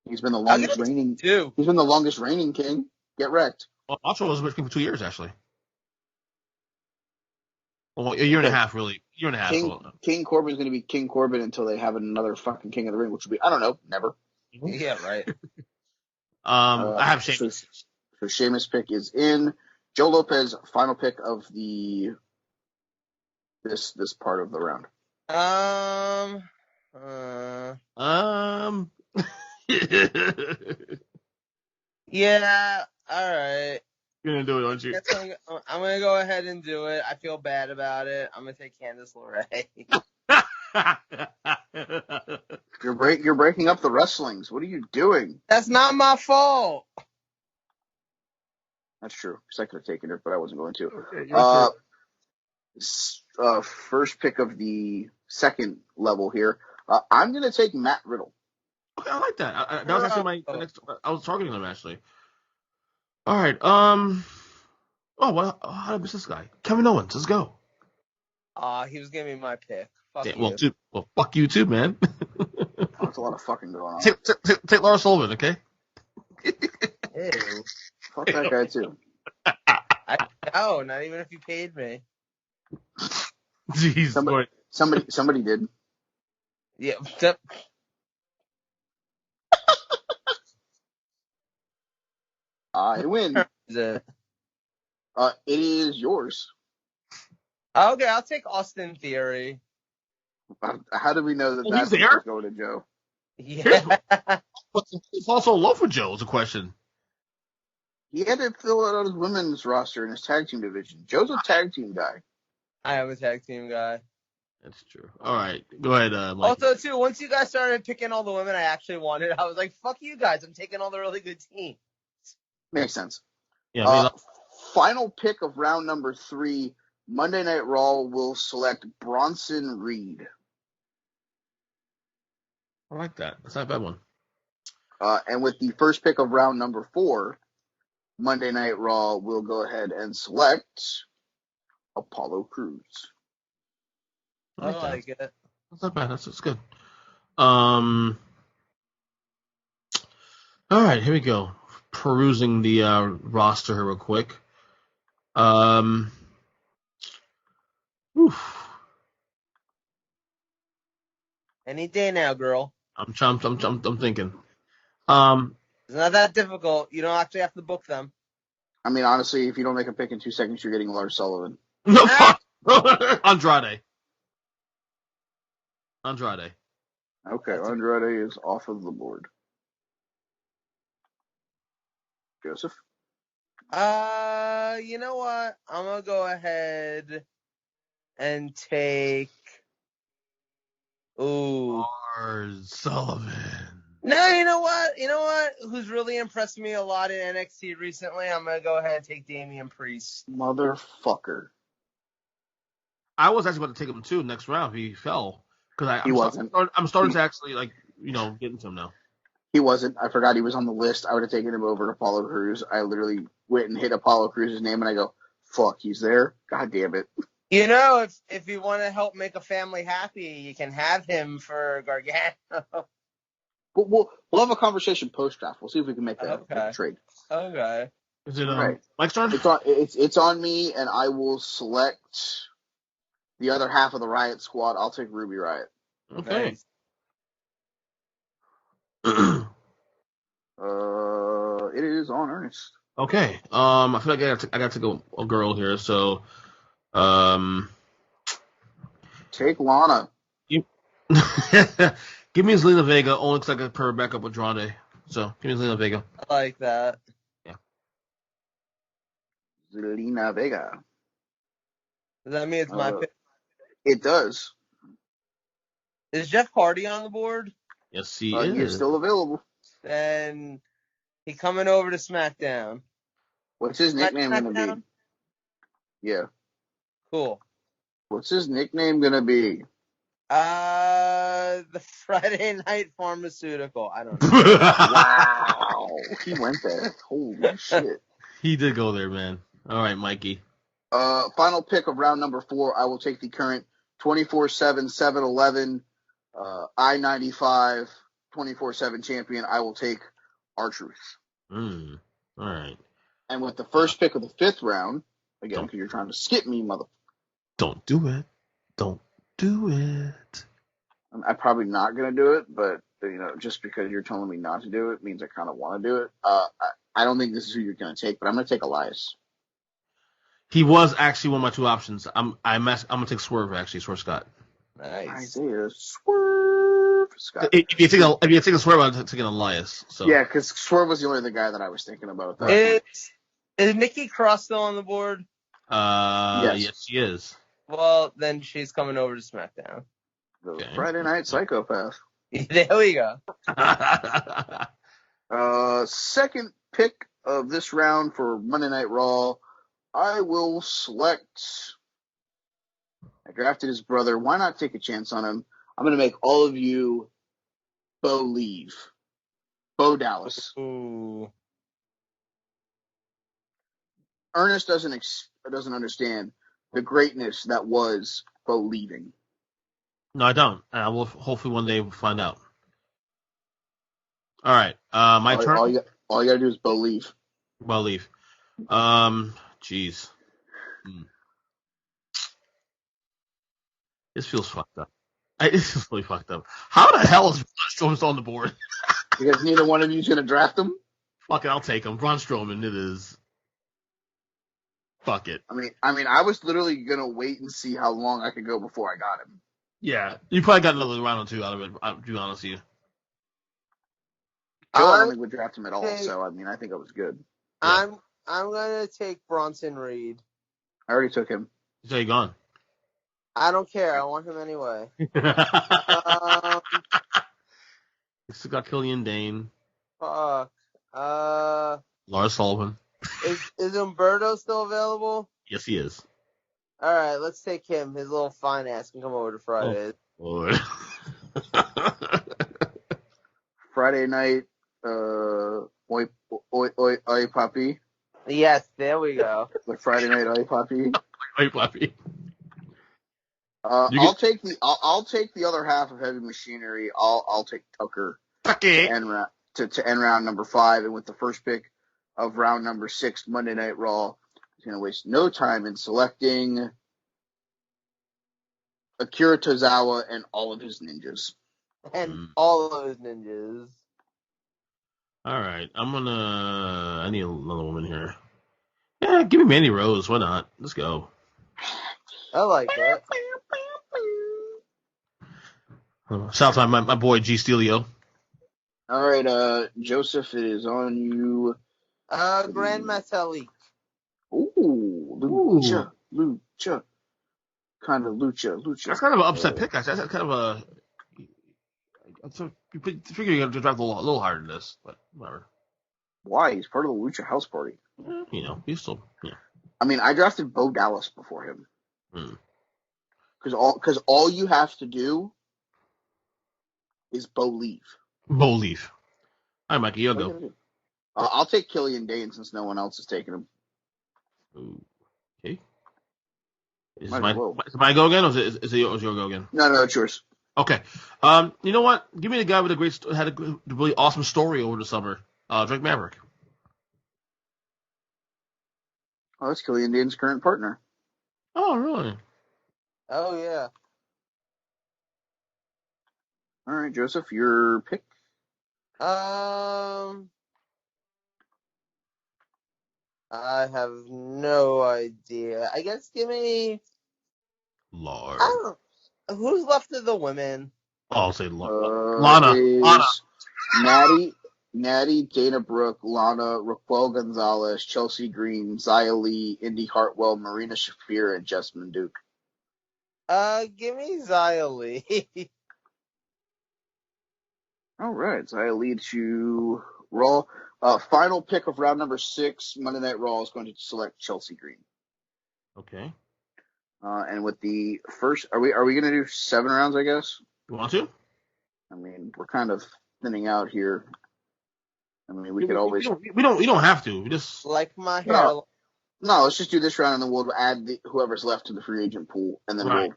He's been the longest reigning. He's been the longest reigning king. Get wrecked. Well, Ultra was with king for 2 years, actually. Well, a year and a half, really. Year and a half. King Corbin's going to be King Corbin until they have another fucking King of the Ring, which will be, I don't know, never. Yeah, right. I have Sheamus. So Sheamus pick is in. Joe Lopez, final pick of this part of the round. Yeah, all right. You're going to do it, aren't you? I'm going to go ahead and do it. I feel bad about it. I'm going to take Candice LeRae. You're breaking up the wrestlings. What are you doing? That's not my fault. That's true. Because I could have taken her, but I wasn't going to. Okay, first pick of the 2nd level here. I'm going to take Matt Riddle. Okay, I like that. That was actually my next. I was targeting him actually. All right. How did I miss this guy? Kevin Owens. Let's go. He was giving me my pick. Fuck you. Well, fuck you too, man. There's a lot of fucking going on. Take Lars Sullivan, okay? Ew. Fuck that guy too. No, not even if you paid me. Jeez, somebody did. Yeah. I win. It is yours. Okay, I'll take Austin Theory. How do we know that that's going to Joe? Yeah. It's also low for Joe is a question. He had to fill out his women's roster in his tag team division. Joe's a tag team guy. I am a tag team guy. That's true. All right, go ahead, Mike. Also, too, once you guys started picking all the women I actually wanted, I was like, fuck you guys. I'm taking all the really good teams. Makes sense. Yeah, Final pick of round number 3, Monday Night Raw will select Bronson Reed. I like that. That's not a bad one. And with the first pick of round number 4, Monday Night Raw will go ahead and select Apollo Crews. I like it. That's not bad. That's good. All right, here we go. Perusing the roster here real quick. Any day now, girl. I'm thinking. It's not that difficult. You don't actually have to book them. I mean, honestly, if you don't make a pick in 2 seconds, you're getting Lars Sullivan. No, fuck. Andrade. Okay, Andrade is off of the board. Joseph? You know what? I'm going to go ahead and take... Ooh. Lars Sullivan. No, you know what? Who's really impressed me a lot in NXT recently? I'm going to go ahead and take Damian Priest. Motherfucker. I was actually about to take him too next round. He fell. He wasn't. I'm starting to actually, get into him now. He wasn't. I forgot he was on the list. I would have taken him over to Apollo Crews. I literally went and hit Apollo Crews' name, and I go, fuck, he's there? God damn it. You know, if you want to help make a family happy, you can have him for Gargano. But we'll have a conversation post-draft. We'll see if we can make a trade. Okay. Is it right. Mike's turn? It's on me, and I will select the other half of the Riot Squad. I'll take Ruby Riot. Okay. It is on Earnest. Okay. I feel like I got to go a girl here, so take Lana. Give me Zelina Vega, only because I could pair her back up with Andrade. So give me Zelina Vega. I like that. Yeah. Zelina Vega. Does that mean it's my pick? It does. Is Jeff Hardy on the board? Yes, he is. He is still available. Then he coming over to SmackDown. What's his nickname going to be? Yeah. Cool. What's his nickname going to be? The Friday Night Pharmaceutical. I don't know. Wow. He went there. Holy shit. He did go there, man. All right, Mikey. Final pick of round number 4. I will take the current 24/7 7-Eleven I-95 24/7 champion. I will take R-Truth. All right. And with the first pick of the 5th round, again, because you're trying to skip me, mother. Don't do it. Don't do it. I'm probably not going to do it, but, just because you're telling me not to do it means I kind of want to do it. I don't think this is who you're going to take, but I'm going to take Elias. He was actually one of my 2 options. I'm going to take Swerve, actually, Swerve Scott. Nice. Isaiah Swerve Scott. If you take a Swerve, I'm taking Elias. So. Yeah, because Swerve was the only other guy that I was thinking about. Is Nikki Cross still on the board? Yes, she is. Well, then she's coming over to SmackDown. The Friday Night Psychopath. There we go. Second pick of this round for Monday Night Raw, I will select. I drafted his brother. Why not take a chance on him? I'm going to make all of you believe. Bo Dallas. Ooh. Earnest doesn't understand the greatness that was Bo leaving. No, I don't. I will hopefully one day we'll find out. All right. My turn. All you got to do is Bo leave. Well, leave. Jeez. This feels fucked up. This is really fucked up. How the hell is Braun Strowman still on the board? Because neither one of you is going to draft him? Fuck it, I'll take him. Braun Strowman, it is. Fuck it. I mean, I was literally going to wait and see how long I could go before I got him. Yeah, you probably got another round or 2 out of it, to be honest with you. I don't think we would draft him at all, so, I think it was good. Yeah. I'm going to take Bronson Reed. I already took him. So you gone? I don't care. I want him anyway. We still got Killian Dane. Fuck. Lars Sullivan. Is Umberto still available? Yes, he is. All right, let's take him. His little fine ass can come over to Fridays. Lord. Friday night, oi papi. Yes, there we go. Like Friday night, oi papi. Oi papi. I'll take the other half of Heavy Machinery. I'll take Tucker to end round number 5, and with the first pick of round number 6, Monday Night Raw, he's gonna waste no time in selecting Akira Tozawa and all of his ninjas. And all of his ninjas. All right, I need another woman here. Yeah, give me Mandy Rose. Why not? Let's go. I like that. Shout out to my boy G Stelio. All right, Joseph, it is on you. Grand Metalik. Ooh, lucha. Kind of lucha. That's kind of an upset pick. That's kind of a. You figure you're gonna draft a little higher than this, but whatever. Why? He's part of the Lucha House Party. He's still. Yeah. I mean, I drafted Bo Dallas before him. Because all you have to do is Bo leave. Bo leave. All right, Mikey, you'll go. I'll take Killian Dane since no one else is taking him. Okay. Is my go again, or is it your go again? No, it's yours. Okay. You know what? Give me the guy with had a really awesome story over the summer. Drake Maverick. Oh, that's Killian Dane's current partner. Oh, really? Oh, yeah. All right, Joseph, your pick. I have no idea. I guess give me. Lord. Who's left of the women? I'll say Lana. Natty, Dana Brooke, Lana, Raquel Gonzalez, Chelsea Green, Xia Li, Indy Hartwell, Marina Shafir, and Jessamine Duke. Give me Xia Li. All right, Xia Li to Raw. Final pick of round number 6, Monday Night Raw is going to select Chelsea Green. Okay. And with the first, are we going to do 7 rounds? I guess. You want to? I mean, we're kind of thinning out here. I mean, we could always. We don't have to. We just like my hair. No, let's just do this round, and then we'll add whoever's left to the free agent pool, and then we'll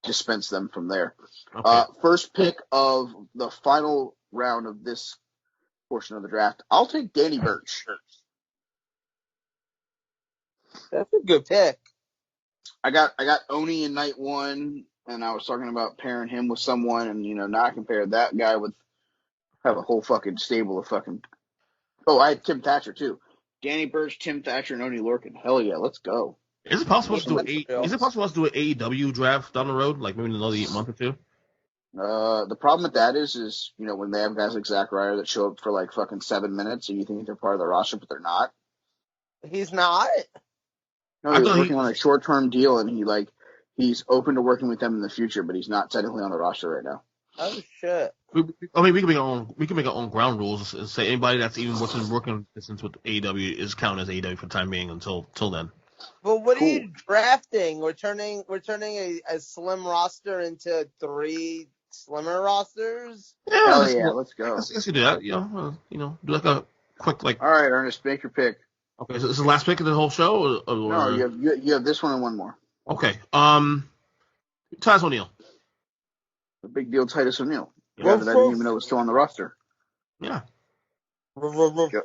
dispense them from there. Okay. First pick of the final round of this portion of the draft. I'll take Danny Burch. That's a good pick. I got Oni in night 1, and I was talking about pairing him with someone, and now I can pair that guy with have a whole fucking stable of fucking. Oh, I had Tim Thatcher too. Danny Burch, Tim Thatcher, and Oni Lorcan. Hell yeah, let's go. Is it possible to do an AEW draft down the road, like maybe in another month or 2? The problem with that is when they have guys like Zack Ryder that show up for like fucking 7 minutes, and you think they're part of the roster, but they're not. He's not. No, he's working on a short-term deal, and he's open to working with them in the future, but he's not technically on the roster right now. Oh shit! We can make our own ground rules and say anybody that's even working distance with AEW is counted as AEW for the time being until then. But what are you drafting? We're turning a slim roster into 3 slimmer rosters. Yeah, hell yeah, let's go. Let's do that. Do like a quick All right, Ernest, make your pick. Okay, so this is the last pick of the whole show. Or no, you have this one and one more. Okay. Titus O'Neil. The big deal, Titus O'Neil. The guy that I didn't even know was still on the roster. Yeah. Oh,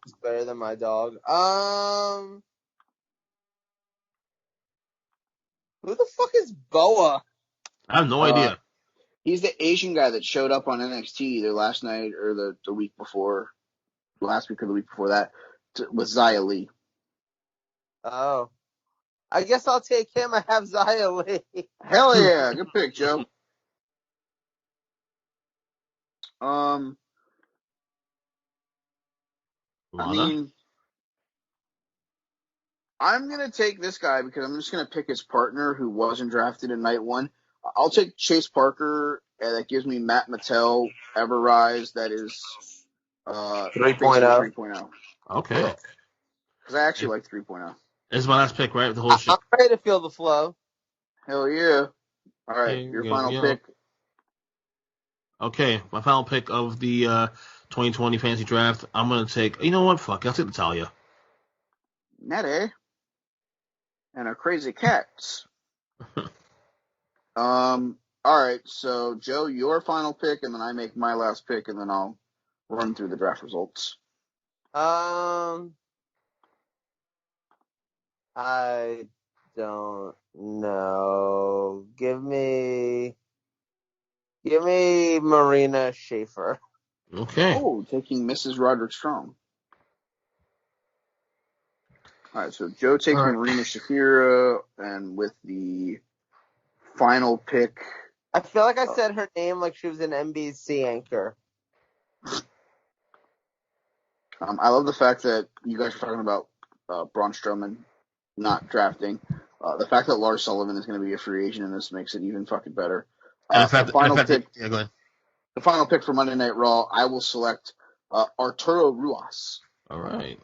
it's better than my dog. Who the fuck is Boa? I have no idea. He's the Asian guy that showed up on NXT either last night or the week before, last week or the week before that, with Xia Li. Oh. I guess I'll take him. I have Xia Li. Hell yeah. Good pick, Joe. I mean, I'm going to take this guy because I'm just going to pick his partner who wasn't drafted in night one. I'll take Chase Parker, and that gives me Matt Mattel, Everrise, that is 3.0. 3.0. Okay. Because I actually like 3.0. This is my last pick, right? The whole shit. I'm ready to feel the flow. Hell yeah. All right, your final pick. Okay, my final pick of the 2020 Fantasy Draft. I'm going to take, you know what? Fuck, I'll take Natalia. Nettie. And a crazy cats. All right, so Joe, your final pick, and then I make my last pick, and then I'll run through the draft results. I don't know. Give me Marina Schaefer. Okay. Oh, taking Mrs. Roderick Strong. All right, so Joe takes Marina Shafira, and with the final pick. I feel like I said her name like she was an NBC anchor. I love the fact that you guys are talking about Braun Strowman not drafting. The fact that Lars Sullivan is going to be a free agent in this makes it even fucking better. The final pick for Monday Night Raw, I will select Arturo Ruas. All right.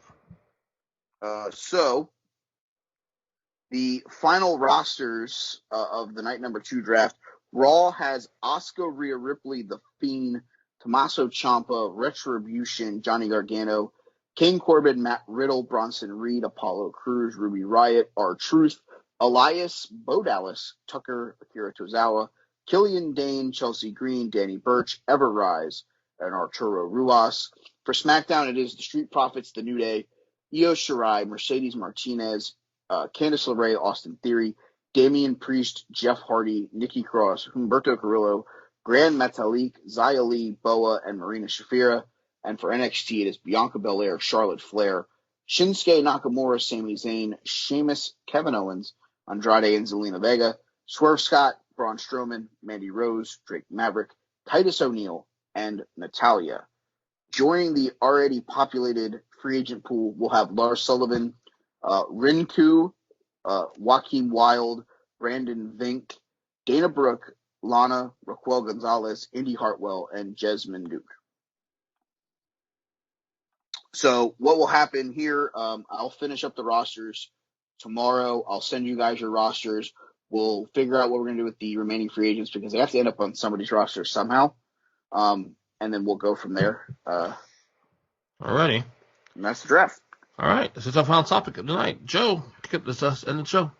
So the final rosters of the night number 2 draft, Raw has Oscar Rhea Ripley, The Fiend, Tommaso Ciampa, Retribution, Johnny Gargano, King Corbin, Matt Riddle, Bronson Reed, Apollo Crews, Ruby Riott, R-Truth, Elias, Bo Dallas, Tucker, Akira Tozawa, Killian Dane, Chelsea Green, Danny Burch, Everrise, and Arturo Ruas. For SmackDown, it is the Street Profits, The New Day, Io Shirai, Mercedes Martinez, Candice LeRae, Austin Theory, Damian Priest, Jeff Hardy, Nikki Cross, Humberto Carrillo, Grand Metalik, Xia Li, Boa, and Marina Shafira. And for NXT, it is Bianca Belair, Charlotte Flair, Shinsuke Nakamura, Sami Zayn, Sheamus, Kevin Owens, Andrade and Zelina Vega, Swerve Scott, Braun Strowman, Mandy Rose, Drake Maverick, Titus O'Neil, and Natalia. Joining the already populated free agent pool, we'll have Lars Sullivan, Rinku, Joaquin Wilde, Brandon Vink, Dana Brooke, Lana, Raquel Gonzalez, Indy Hartwell, and Jesmine Duke. So what will happen here, I'll finish up the rosters tomorrow. I'll send you guys your rosters. We'll figure out what we're going to do with the remaining free agents because they have to end up on somebody's roster somehow. And then we'll go from there. Alrighty. And that's the draft. All right. This is our final topic of the night. Joe, pick up this end of the show.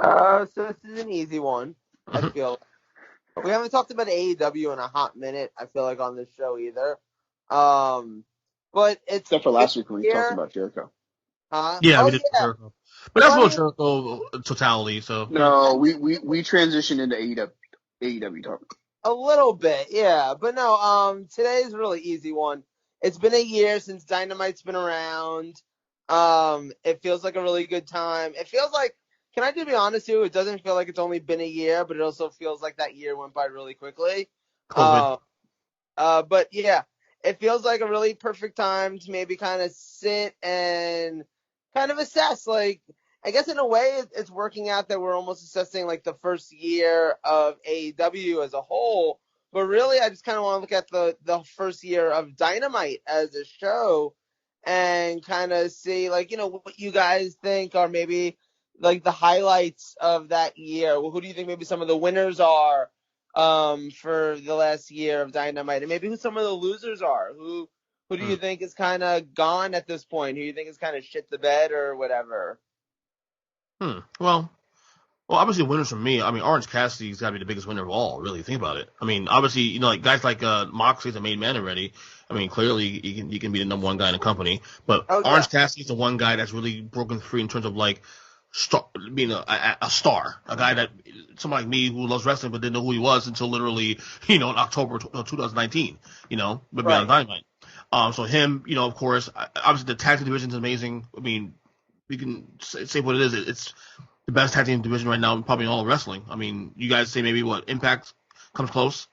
So this is an easy one, I feel. We haven't talked about AEW in a hot minute, I feel like, on this show either. But it's except for last week when we talked about Jericho. Yeah, we did Jericho. But that's more Jericho totality. So no, we transitioned into AEW talk. A little bit, yeah. But no, today's a really easy one. It's been a year since Dynamite's been around. It feels like a really good time. It feels like, can I just be honest with you? It doesn't feel like it's only been a year, but it also feels like that year went by really quickly. But yeah, it feels like a really perfect time to maybe kind of sit and kind of assess. Like, I guess in a way it's working out that we're almost assessing like the first year of AEW as a whole. But really, I just kind of want to look at the first year of Dynamite as a show and kind of see, like, you know, what you guys think are maybe like the highlights of that year. Well, who do you think maybe some of the winners are for the last year of Dynamite? And maybe who some of the losers are? Who do you think is kind of gone at this point? Who do you think is kind of shit the bed or whatever? Well, obviously winners for me. I mean, Orange Cassidy's got to be the biggest winner of all, really. Think about it. I mean, obviously, you know, like guys like Moxley's a main man already. I mean, clearly he can be the number one guy in the company. But Orange Cassidy's the one guy that's really broken free in terms of like being a star, a guy that somebody like me who loves wrestling but didn't know who he was until literally, you know, in October 2019. You know, but beyond Dynamite. So him, you know, of course, obviously the tag team division is amazing. I mean, we can say what it is. It's the best tag team division right now, probably in all of wrestling. I mean, you guys say maybe what Impact comes close,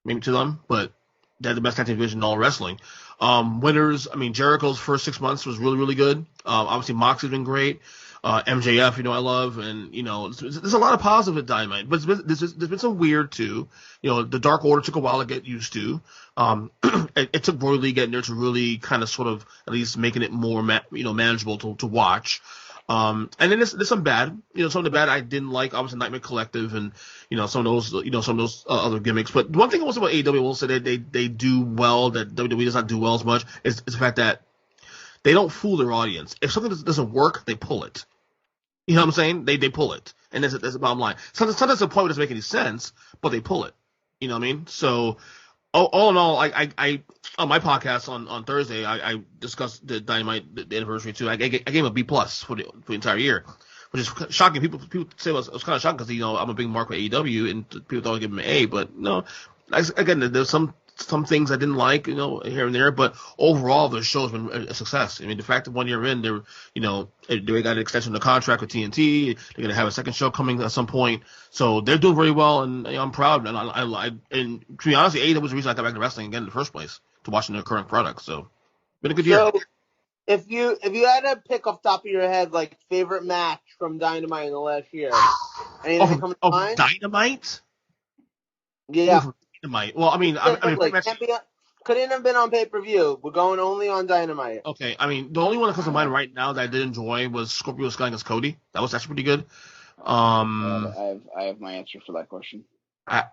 maybe to them, but they're the best tag team division in all of wrestling. Winners, I mean, Jericho's first 6 months was really, really good. Obviously, Moxley's been great. MJF, I love, and there's a lot of positive at Dynamite, but there's been some weird too. The Dark Order took a while to get used to. It took Brody Lee getting there to really kind of sort of at least making it more manageable to watch. And then there's some bad, some of the bad I didn't like, obviously Nightmare Collective and, some of those other gimmicks. But one thing also about AEW, I will say that they do well, that WWE does not do well as much, is the fact that they don't fool their audience. If something doesn't work, they pull it. You know what I'm saying? They pull it. And that's the bottom line. Sometimes the point doesn't make any sense, but they pull it. You know what I mean? So, all in all, I on my podcast on Thursday, I discussed the Dynamite, the anniversary too. I gave him a B+ for the entire year, which is shocking. People say it was kind of shocking because I'm a big mark for AEW, and people thought I'd give him an A. But no, again, there's some things I didn't like, here and there, but overall the show's been a success. I mean, the fact that 1 year in, they got an extension of the contract with TNT. They're gonna have a second show coming at some point, so they're doing very well, and I'm proud. And and to be honest, AEW was the reason I got back to wrestling again in the first place, to watching their current product. So, been a good year. So, if you had to pick off the top of your head, like, favorite match from Dynamite in the last year, anything come to mind? Dynamite? Yeah. Dynamite. Well, I mean, couldn't have been on pay-per-view. We're going only on Dynamite. Okay, I mean, the only one that comes to mind right now that I did enjoy was Scorpio Sky against Cody. That was actually pretty good. I have my answer for that question. I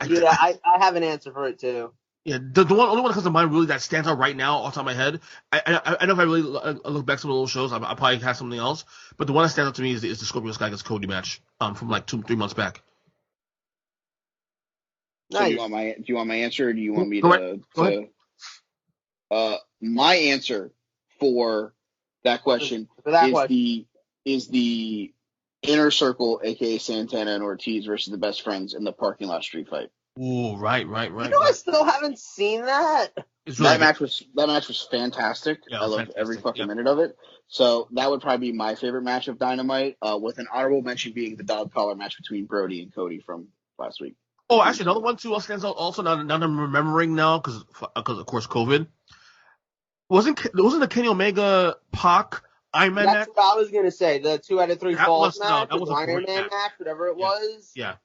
have an answer for it too. Yeah, the only one that comes to mind really that stands out right now off the top of my head. I know if I really look back some of the old shows, I'll probably have something else. But the one that stands out to me is the Scorpio Sky against Cody match from like 2-3 months back. So Nice. do you want my answer, or do you want me Go to? My answer for that question is the Inner Circle, aka Santana and Ortiz versus the Best Friends in the parking lot street fight. Ooh, right. I still haven't seen that. That match was fantastic. Yeah, I loved fantastic. every fucking minute of it. So that would probably be my favorite match of Dynamite, with an honorable mention being the dog collar match between Brody and Cody from last week. Oh, actually, another one too stands out also. Now I'm remembering now because of course COVID. Wasn't the Kenny Omega Pac Iron Man match? That's what I was gonna say. The 2 out of 3 falls match, that was the a Iron great Man match. match, whatever it was. Yeah.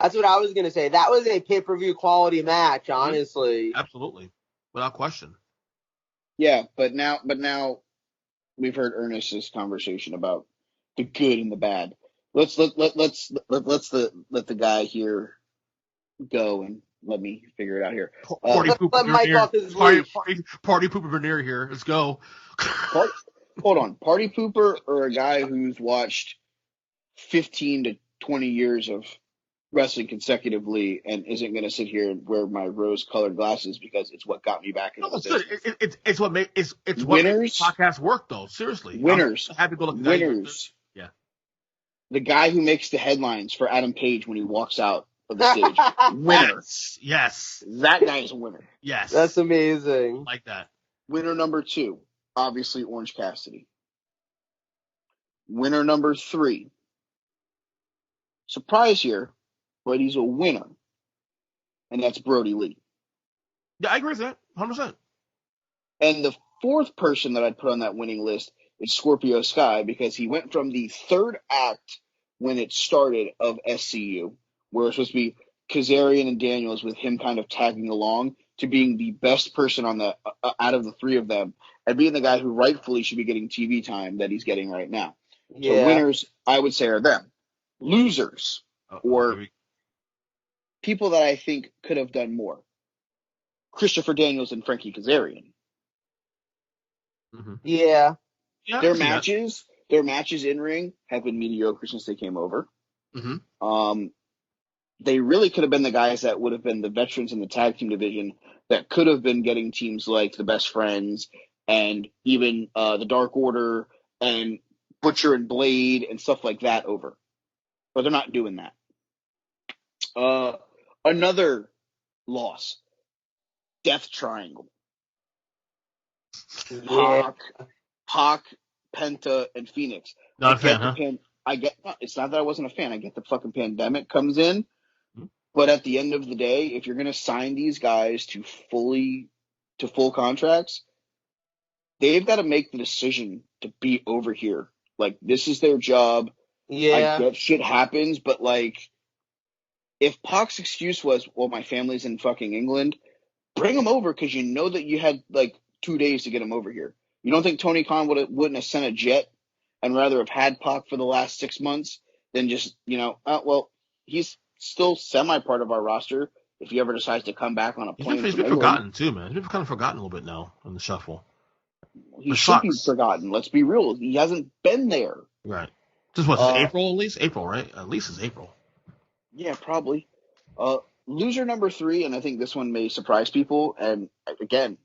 That's what I was gonna say. That was a pay-per-view quality match, honestly. Absolutely, without question. Yeah, but now we've heard Ernest's conversation about the good and the bad. Let's let the guy here go and let me figure it out here. Party pooper Vernier here. Let's go. Hold on. Party pooper or a guy who's watched 15 to 20 years of wrestling consecutively and isn't going to sit here and wear my rose-colored glasses because it's what got me back into the business. It's what makes winners, podcasts work, though. Seriously, winners. Winners. Yeah. The guy who makes the headlines for Adam Page when he walks out of the stage. Winner. Yes. That guy is a winner. Yes. That's amazing. Like that. Winner number 2, obviously Orange Cassidy. Winner number 3. Surprise here, but he's a winner. And that's Brody Lee. Yeah, I agree with that. 100%. And the 4th person that I'd put on that winning list is Scorpio Sky, because he went from the 3rd act when it started of SCU, where it was supposed to be Kazarian and Daniels with him kind of tagging along, to being the best person on the out of the 3 of them, and being the guy who rightfully should be getting TV time that he's getting right now. Yeah. So winners, I would say, are them. Losers, or people that I think could have done more. Christopher Daniels and Frankie Kazarian. Mm-hmm. Yeah. Their matches in ring have been mediocre since they came over. Mm-hmm. They really could have been the guys that would have been the veterans in the tag team division that could have been getting teams like the Best Friends and even the Dark Order and Butcher and Blade and stuff like that over. But they're not doing that. Another loss. Death Triangle. Yeah. Pac, Penta, and Phoenix. Not a fan, huh? It's not that I wasn't a fan. I get the fucking pandemic comes in. But at the end of the day, if you're going to sign these guys to full contracts, they've got to make the decision to be over here Like, this is their job. Yeah. I get shit happens, but, like, if Pac's excuse was, well, my family's in fucking England, bring him over because you know that you had, like, 2 days to get him over here. You don't think Tony Khan wouldn't have sent a jet and rather have had Pac for the last 6 months than just, well, he's still semi-part of our roster if he ever decides to come back on a plane He's from been England. forgotten, too, man. He's been kind of forgotten a little bit now in the shuffle. He should be forgotten. Let's be real. He hasn't been there. Right. This was April, at least? April, right? At least it's April. Yeah, probably. Loser number 3, and I think this one may surprise people, and again,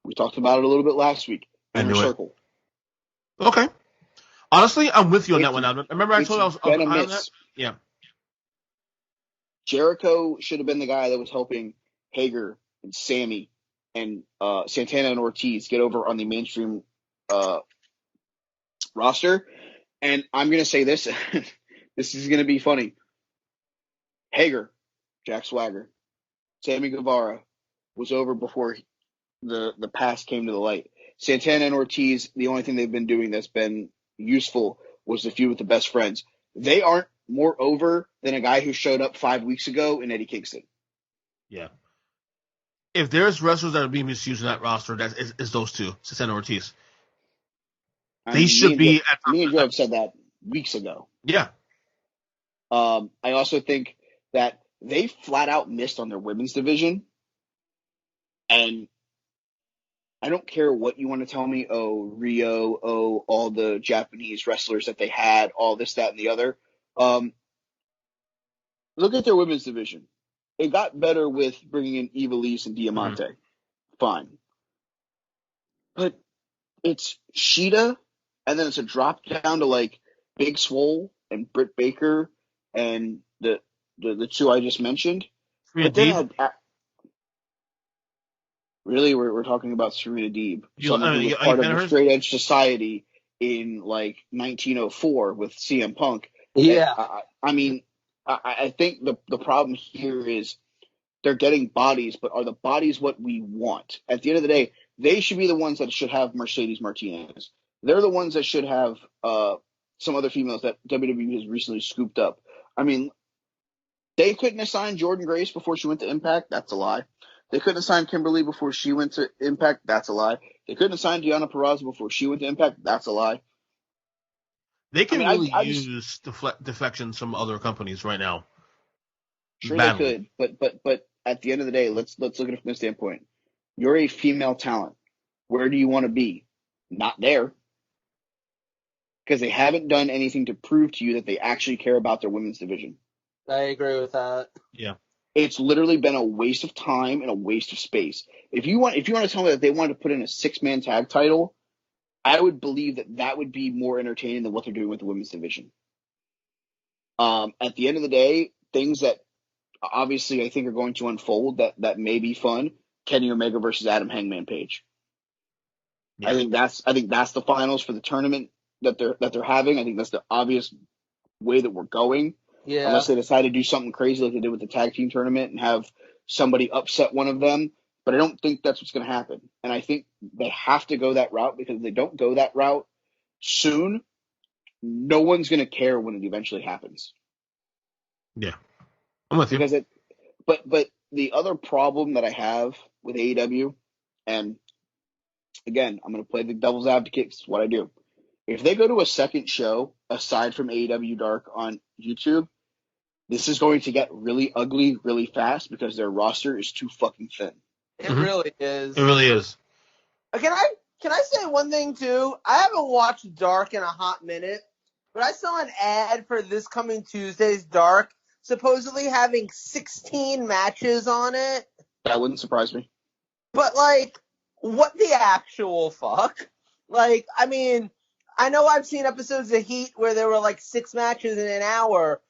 we talked about it a little bit last week. Inner Circle. Okay. Honestly, I'm with you on that one. I remember I told you I was high on that? Yeah. Jericho should have been the guy that was helping Hager and Sammy and Santana and Ortiz get over on the mainstream roster. And I'm going to say this. This is going to be funny. Hager, Jack Swagger, Sammy Guevara was over before the past came to the light. Santana and Ortiz, the only thing they've been doing that's been useful was the feud with the Best Friends. They aren't more over than a guy who showed up 5 weeks ago in Eddie Kingston. Yeah. If there's wrestlers that are being misused in that roster, it's those two, Santana and Ortiz. They should be at me and Joe have said that weeks ago. Yeah. I also think that they flat out missed on their women's division. And I don't care what you want to tell me. Oh, Rio. Oh, all the Japanese wrestlers that they had. All this, that, and the other. Look at their women's division. It got better with bringing in Ivelisse and Diamante. Mm-hmm. Fine. But it's Sheeta, and then it's a drop down to like Big Swole and Britt Baker and the two I just mentioned. But then really, we're talking about Serena Deeb, someone who was part of the straight edge society in like 1904 with CM Punk. Yeah. I think the problem here is they're getting bodies, but are the bodies what we want? At the end of the day, they should be the ones that should have Mercedes Martinez. They're the ones that should have some other females that WWE has recently scooped up. I mean, they couldn't assign Jordan Grace before she went to Impact. That's a lie. They couldn't assign Kimberly before she went to Impact. That's a lie. They couldn't assign Deonna Purrazzo before she went to Impact. That's a lie. They can use defections from other companies right now. Sure, they could, but at the end of the day, let's look at it from this standpoint. You're a female talent. Where do you want to be? Not there, because they haven't done anything to prove to you that they actually care about their women's division. I agree with that. Yeah, it's literally been a waste of time and a waste of space. If you want to tell me that they wanted to put in a 6-man tag title, I would believe that would be more entertaining than what they're doing with the women's division. At the end of the day, things that obviously I think are going to unfold that may be fun. Kenny Omega versus Adam Hangman Page. Yeah. I think that's the finals for the tournament that they're having. I think that's the obvious way that we're going. Yeah. Unless they decide to do something crazy like they did with the tag team tournament and have somebody upset one of them. But I don't think that's what's going to happen. And I think they have to go that route, because if they don't go that route soon, no one's going to care when it eventually happens. Yeah. I'm with you. Because but the other problem that I have with AEW, and again, I'm going to play the devil's advocate. It's what I do. If they go to a second show aside from AEW Dark on YouTube, this is going to get really ugly really fast because their roster is too fucking thin. It really is. It really is. Can I say one thing too? I haven't watched Dark in a hot minute, but I saw an ad for this coming Tuesday's Dark supposedly having 16 matches on it. That wouldn't surprise me. But like, what the actual fuck? Like, I mean, I know I've seen episodes of Heat where there were like 6 matches in an hour,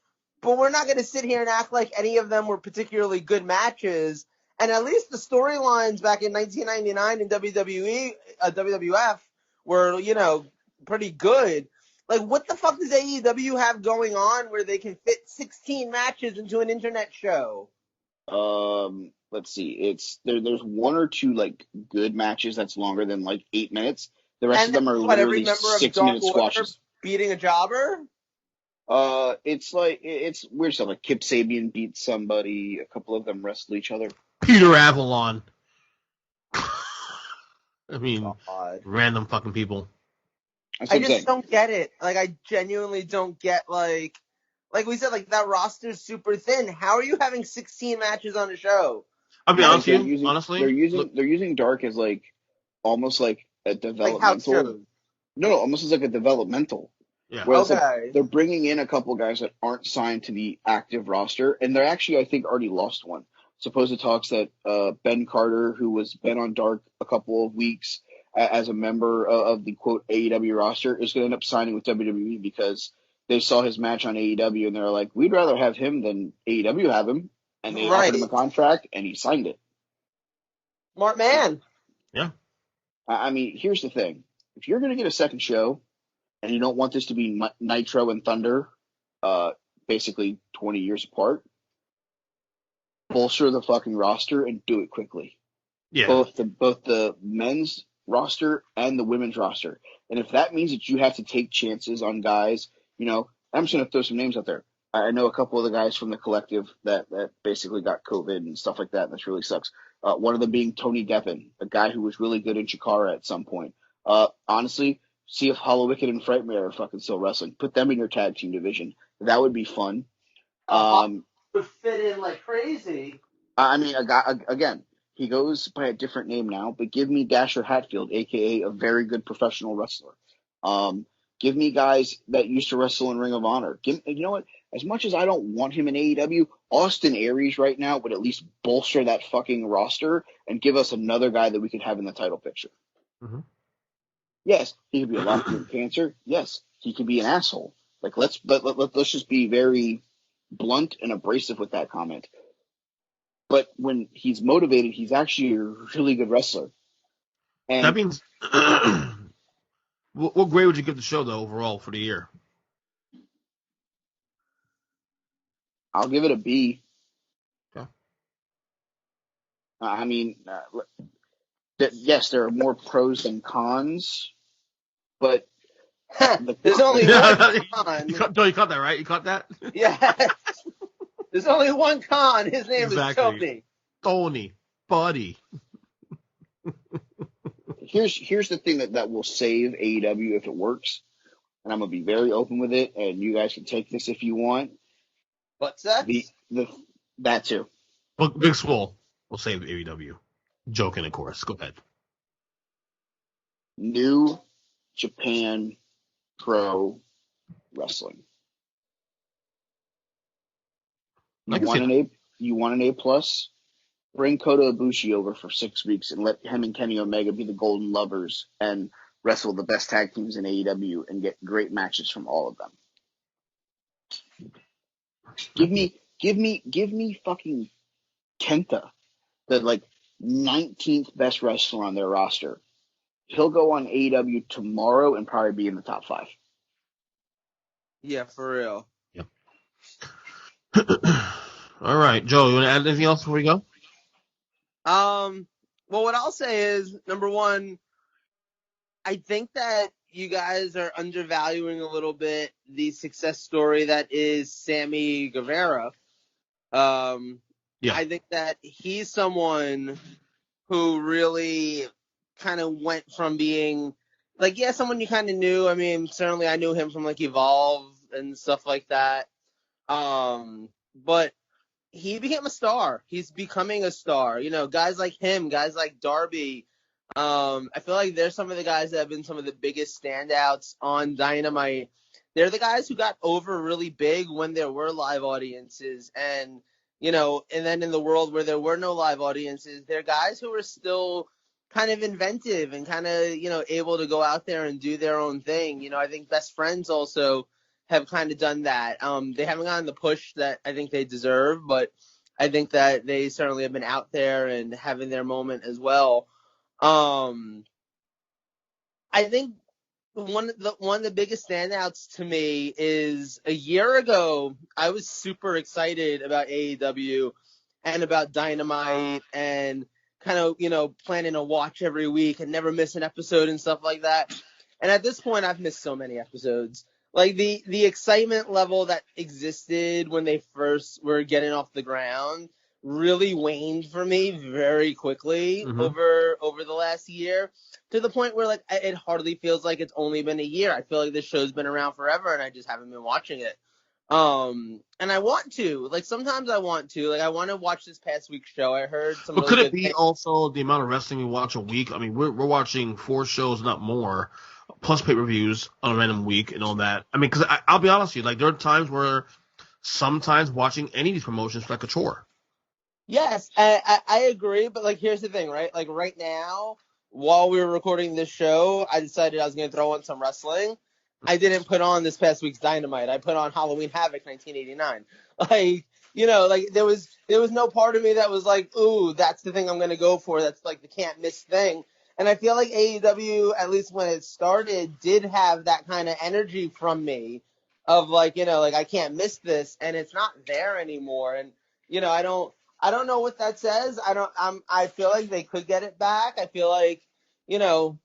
but we're not going to sit here and act like any of them were particularly good matches. And at least the storylines back in 1999 in WWF were, pretty good. Like, what the fuck does AEW have going on where they can fit 16 matches into an internet show? Let's see. There's 1 or 2 like good matches that's longer than like 8 minutes. The rest of them are literally 6-minute squashes. beating a jobber? It's weird stuff. Like Kip Sabian beats somebody. A couple of them wrestle each other. Peter Avalon. I mean, God. random fucking people. I just don't get it. Like, I genuinely don't get, like we said, like, that roster's super thin. How are you having 16 matches on a show? I'll be honest with you, honestly. They're using Dark as, like, almost like a developmental. Like house shows. No, almost as like a developmental. Yeah. Whereas Okay. like, they're bringing in a couple guys that aren't signed to the active roster, and they're actually, I think, already lost one. Supposed talks that Ben Carter, who was been on Dark a couple of weeks as a member of the quote AEW roster, is going to end up signing with WWE because they saw his match on AEW and they're like, we'd rather have him than AEW have him, and they offered him a contract and he signed it. Smart man. Yeah. I mean, here's the thing: if you're going to get a second show, and you don't want this to be Nitro and Thunder, basically 20 years apart, bolster the fucking roster and do it quickly. Yeah. Both the men's roster and the women's roster. And if that means that you have to take chances on guys, I'm just going to throw some names out there. I know a couple of the guys from the collective that basically got COVID and stuff like that, and this really sucks. One of them being Tony Deppen, a guy who was really good in Chikara at some point. Honestly, see if Hollow Wicked and Frightmare are fucking still wrestling. Put them in your tag team division. That would be fun. Would fit in like crazy. I mean, a guy, again, he goes by a different name now, but give me Dasher Hatfield, a.k.a. a very good professional wrestler. Give me guys that used to wrestle in Ring of Honor. You know what? As much as I don't want him in AEW, Austin Aries right now would at least bolster that fucking roster and give us another guy that we could have in the title picture. Mm-hmm. Yes, he could be a locker-room cancer. Yes, he could be an asshole. Like let's just be very blunt and abrasive with that comment. But when he's motivated, he's actually a really good wrestler. And that means, what grade would you give the show though overall for the year? I'll give it a B. Okay. I mean, yes, there are more pros than cons, but there's only one con. You caught that, right? You caught that? Yes. There's only one con. His name is Tony. Tony, buddy. Here's the thing that will save AEW if it works, and I'm gonna be very open with it, and you guys can take this if you want. What's that? That too. Well, Big Swole will save AEW. Joking, of course. Go ahead. New Japan Pro Wrestling. You want an A+? Bring Kota Ibushi over for 6 weeks and let him and Kenny Omega be the Golden Lovers and wrestle the best tag teams in AEW and get great matches from all of them. Give me fucking Kenta, the 19th best wrestler on their roster. He'll go on AEW tomorrow and probably be in the top 5. Yeah, for real. Yep. All right, Joe, you want to add anything else before we go? Well, what I'll say is, number one, I think that you guys are undervaluing a little bit the success story that is Sammy Guevara. I think that he's someone who really kind of went from being someone you kind of knew. I mean, certainly I knew him from Evolve and stuff like that. But he became a star. He's becoming a star. Guys like him, guys like Darby. I feel like they're some of the guys that have been some of the biggest standouts on Dynamite. They're the guys who got over really big when there were live audiences. And, and then in the world where there were no live audiences, they're guys who are still kind of inventive and kind of, able to go out there and do their own thing. I think Best Friends also have kind of done that. They haven't gotten the push that I think they deserve, but I think that they certainly have been out there and having their moment as well. I think one of the biggest standouts to me is a year ago, I was super excited about AEW and about Dynamite and kind of, planning to watch every week and never miss an episode and stuff like that. And at this point, I've missed so many episodes. Like, the excitement level that existed when they first were getting off the ground really waned for me very quickly over the last year, to the point where, like, it hardly feels like it's only been a year. I feel like this show's been around forever, and I just haven't been watching it. And I want to. Like, sometimes I want to. Like, I want to watch this past week's show. I heard some But really could it good be things. also the amount of wrestling we watch a week? I mean, we're watching 4 shows, not more, plus pay-per-views on a random week and all that. I mean, because I'll be honest with you, like, there are times where sometimes watching any of these promotions is like a chore. Yes, I agree, but, like, here's the thing, right? Like, right now, while we were recording this show, I decided I was going to throw on some wrestling. I didn't put on this past week's Dynamite. I put on Halloween Havoc 1989. Like, you know, like, there was no part of me that was like, ooh, that's the thing I'm going to go for. That's, like, the can't miss thing. And I feel like AEW, at least when it started, did have that kind of energy from me of, like, you know, like, I can't miss this, and it's not there anymore. And, you know, I don't know what that says. I feel like they could get it back. I feel like, you know,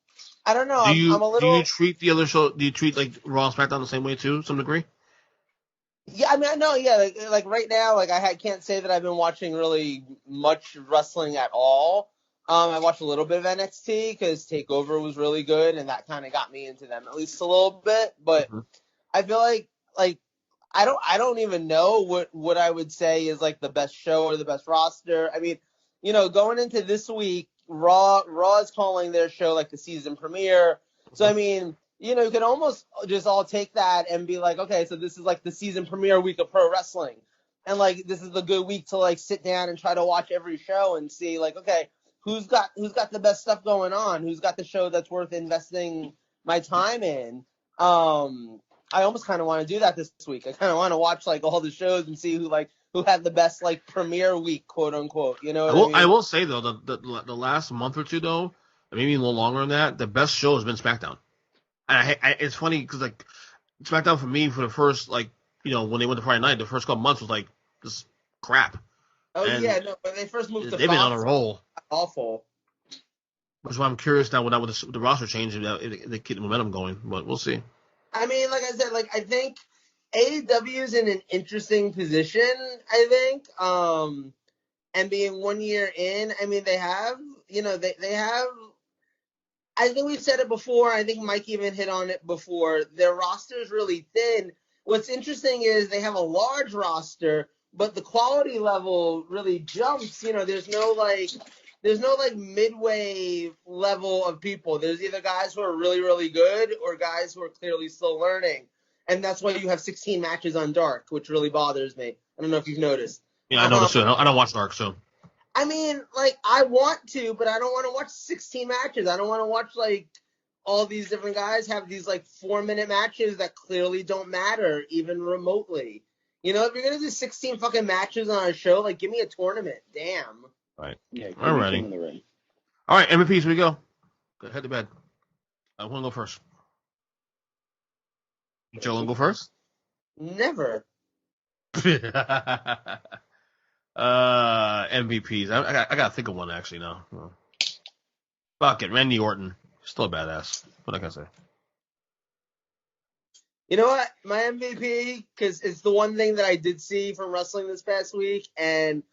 I don't know. I'm a Do you little. treat the other show? Do you treat like Raw and SmackDown the same way too, to some degree? Yeah, I mean, I know. Yeah, like right now, like can't say that I've been watching really much wrestling at all. I watched a little bit of NXT because Takeover was really good, and that kind of got me into them at least a little bit. But I feel like I don't even know what I would say is like the best show or the best roster. I mean, you know, going into this week, Raw is calling their show like the season premiere. So I mean, you know, you can almost just all take that and be like, okay, so this is like the season premiere week of pro wrestling. And like this is the good week to like sit down and try to watch every show and see like, okay, who's got the best stuff going on? Who's got the show that's worth investing my time in? I almost kind of want to do that this week. I kind of want to watch like all the shows and see who had the best like premiere week, quote unquote. You know what I mean? I will say though, the last month or two though, maybe a little longer than that, the best show has been SmackDown. And it's funny because like SmackDown for me for the first like you know when they went to Friday night, the first couple months was like just crap. Oh And yeah, no, when they first moved to they've been on a Fox, roll. awful. Which is why I'm curious now with the roster change if they keep the momentum going, but we'll see. I mean, like I said, like I think AEW is in an interesting position. I think, and being 1 year in, I mean, they have, you know, they have. I think we've said it before. I think Mike even hit on it before. Their roster is really thin. What's interesting is they have a large roster, but the quality level really jumps. You know, there's no like midway level of people. There's either guys who are really, really good or guys who are clearly still learning. And that's why you have 16 matches on Dark, which really bothers me. I don't know if you've noticed. Yeah, I noticed too. I don't watch Dark, so. I mean, like, I want to, but I don't want to watch 16 matches. I don't want to watch, like, all these different guys have these, like, 4-minute matches that clearly don't matter, even remotely. You know, if you're going to do 16 fucking matches on a show, like, give me a tournament. Damn. Right. Yeah, All right. All right, MVPs, we go. Go head to bed. I want to go first. Joe, want to go first? Never. MVPs. I gotta think of one actually now. Fuck it, Randy Orton. Still a badass. What can I say? You know what? My MVP, because it's the one thing that I did see from wrestling this past week, and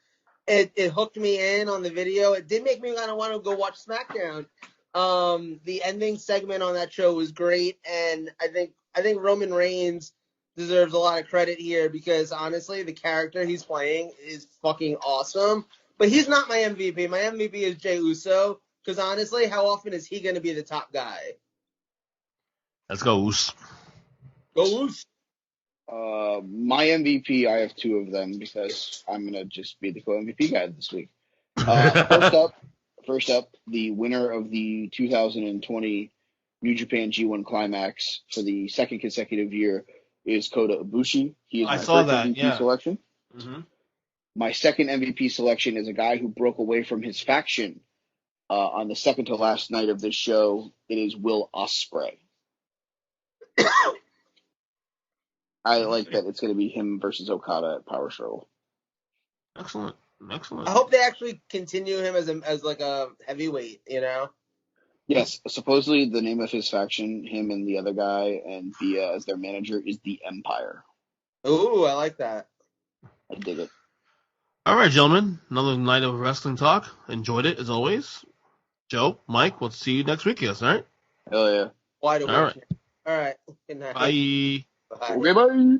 it hooked me in on the video. It did make me kind of want to go watch SmackDown. The ending segment on that show was great, and I think Roman Reigns deserves a lot of credit here because honestly, the character he's playing is fucking awesome. But he's not my MVP. My MVP is Jey Uso because honestly, how often is he going to be the top guy? Let's go, Uso. Go Uso. My MVP, I have 2 of them because I'm gonna just be the co-MVP guy this week. First up, the winner of the 2020 New Japan G1 Climax for the second consecutive year is Kota Ibushi. He is my first MVP selection. Mm-hmm. My second MVP selection is a guy who broke away from his faction on the second to last night of this show. It is Will Ospreay. I like that it's going to be him versus Okada at Power Struggle. Excellent. I hope they actually continue him as like a heavyweight, you know? Yes, supposedly the name of his faction, him and the other guy, and Bia as their manager, is the Empire. Ooh, I like that. I dig it. All right, gentlemen. Another night of wrestling talk. Enjoyed it, as always. Joe, Mike, we'll see you next week, yes, all right? Hell yeah. Wide awake. All right. All right. Good night. Bye. Bye. Okay, bye.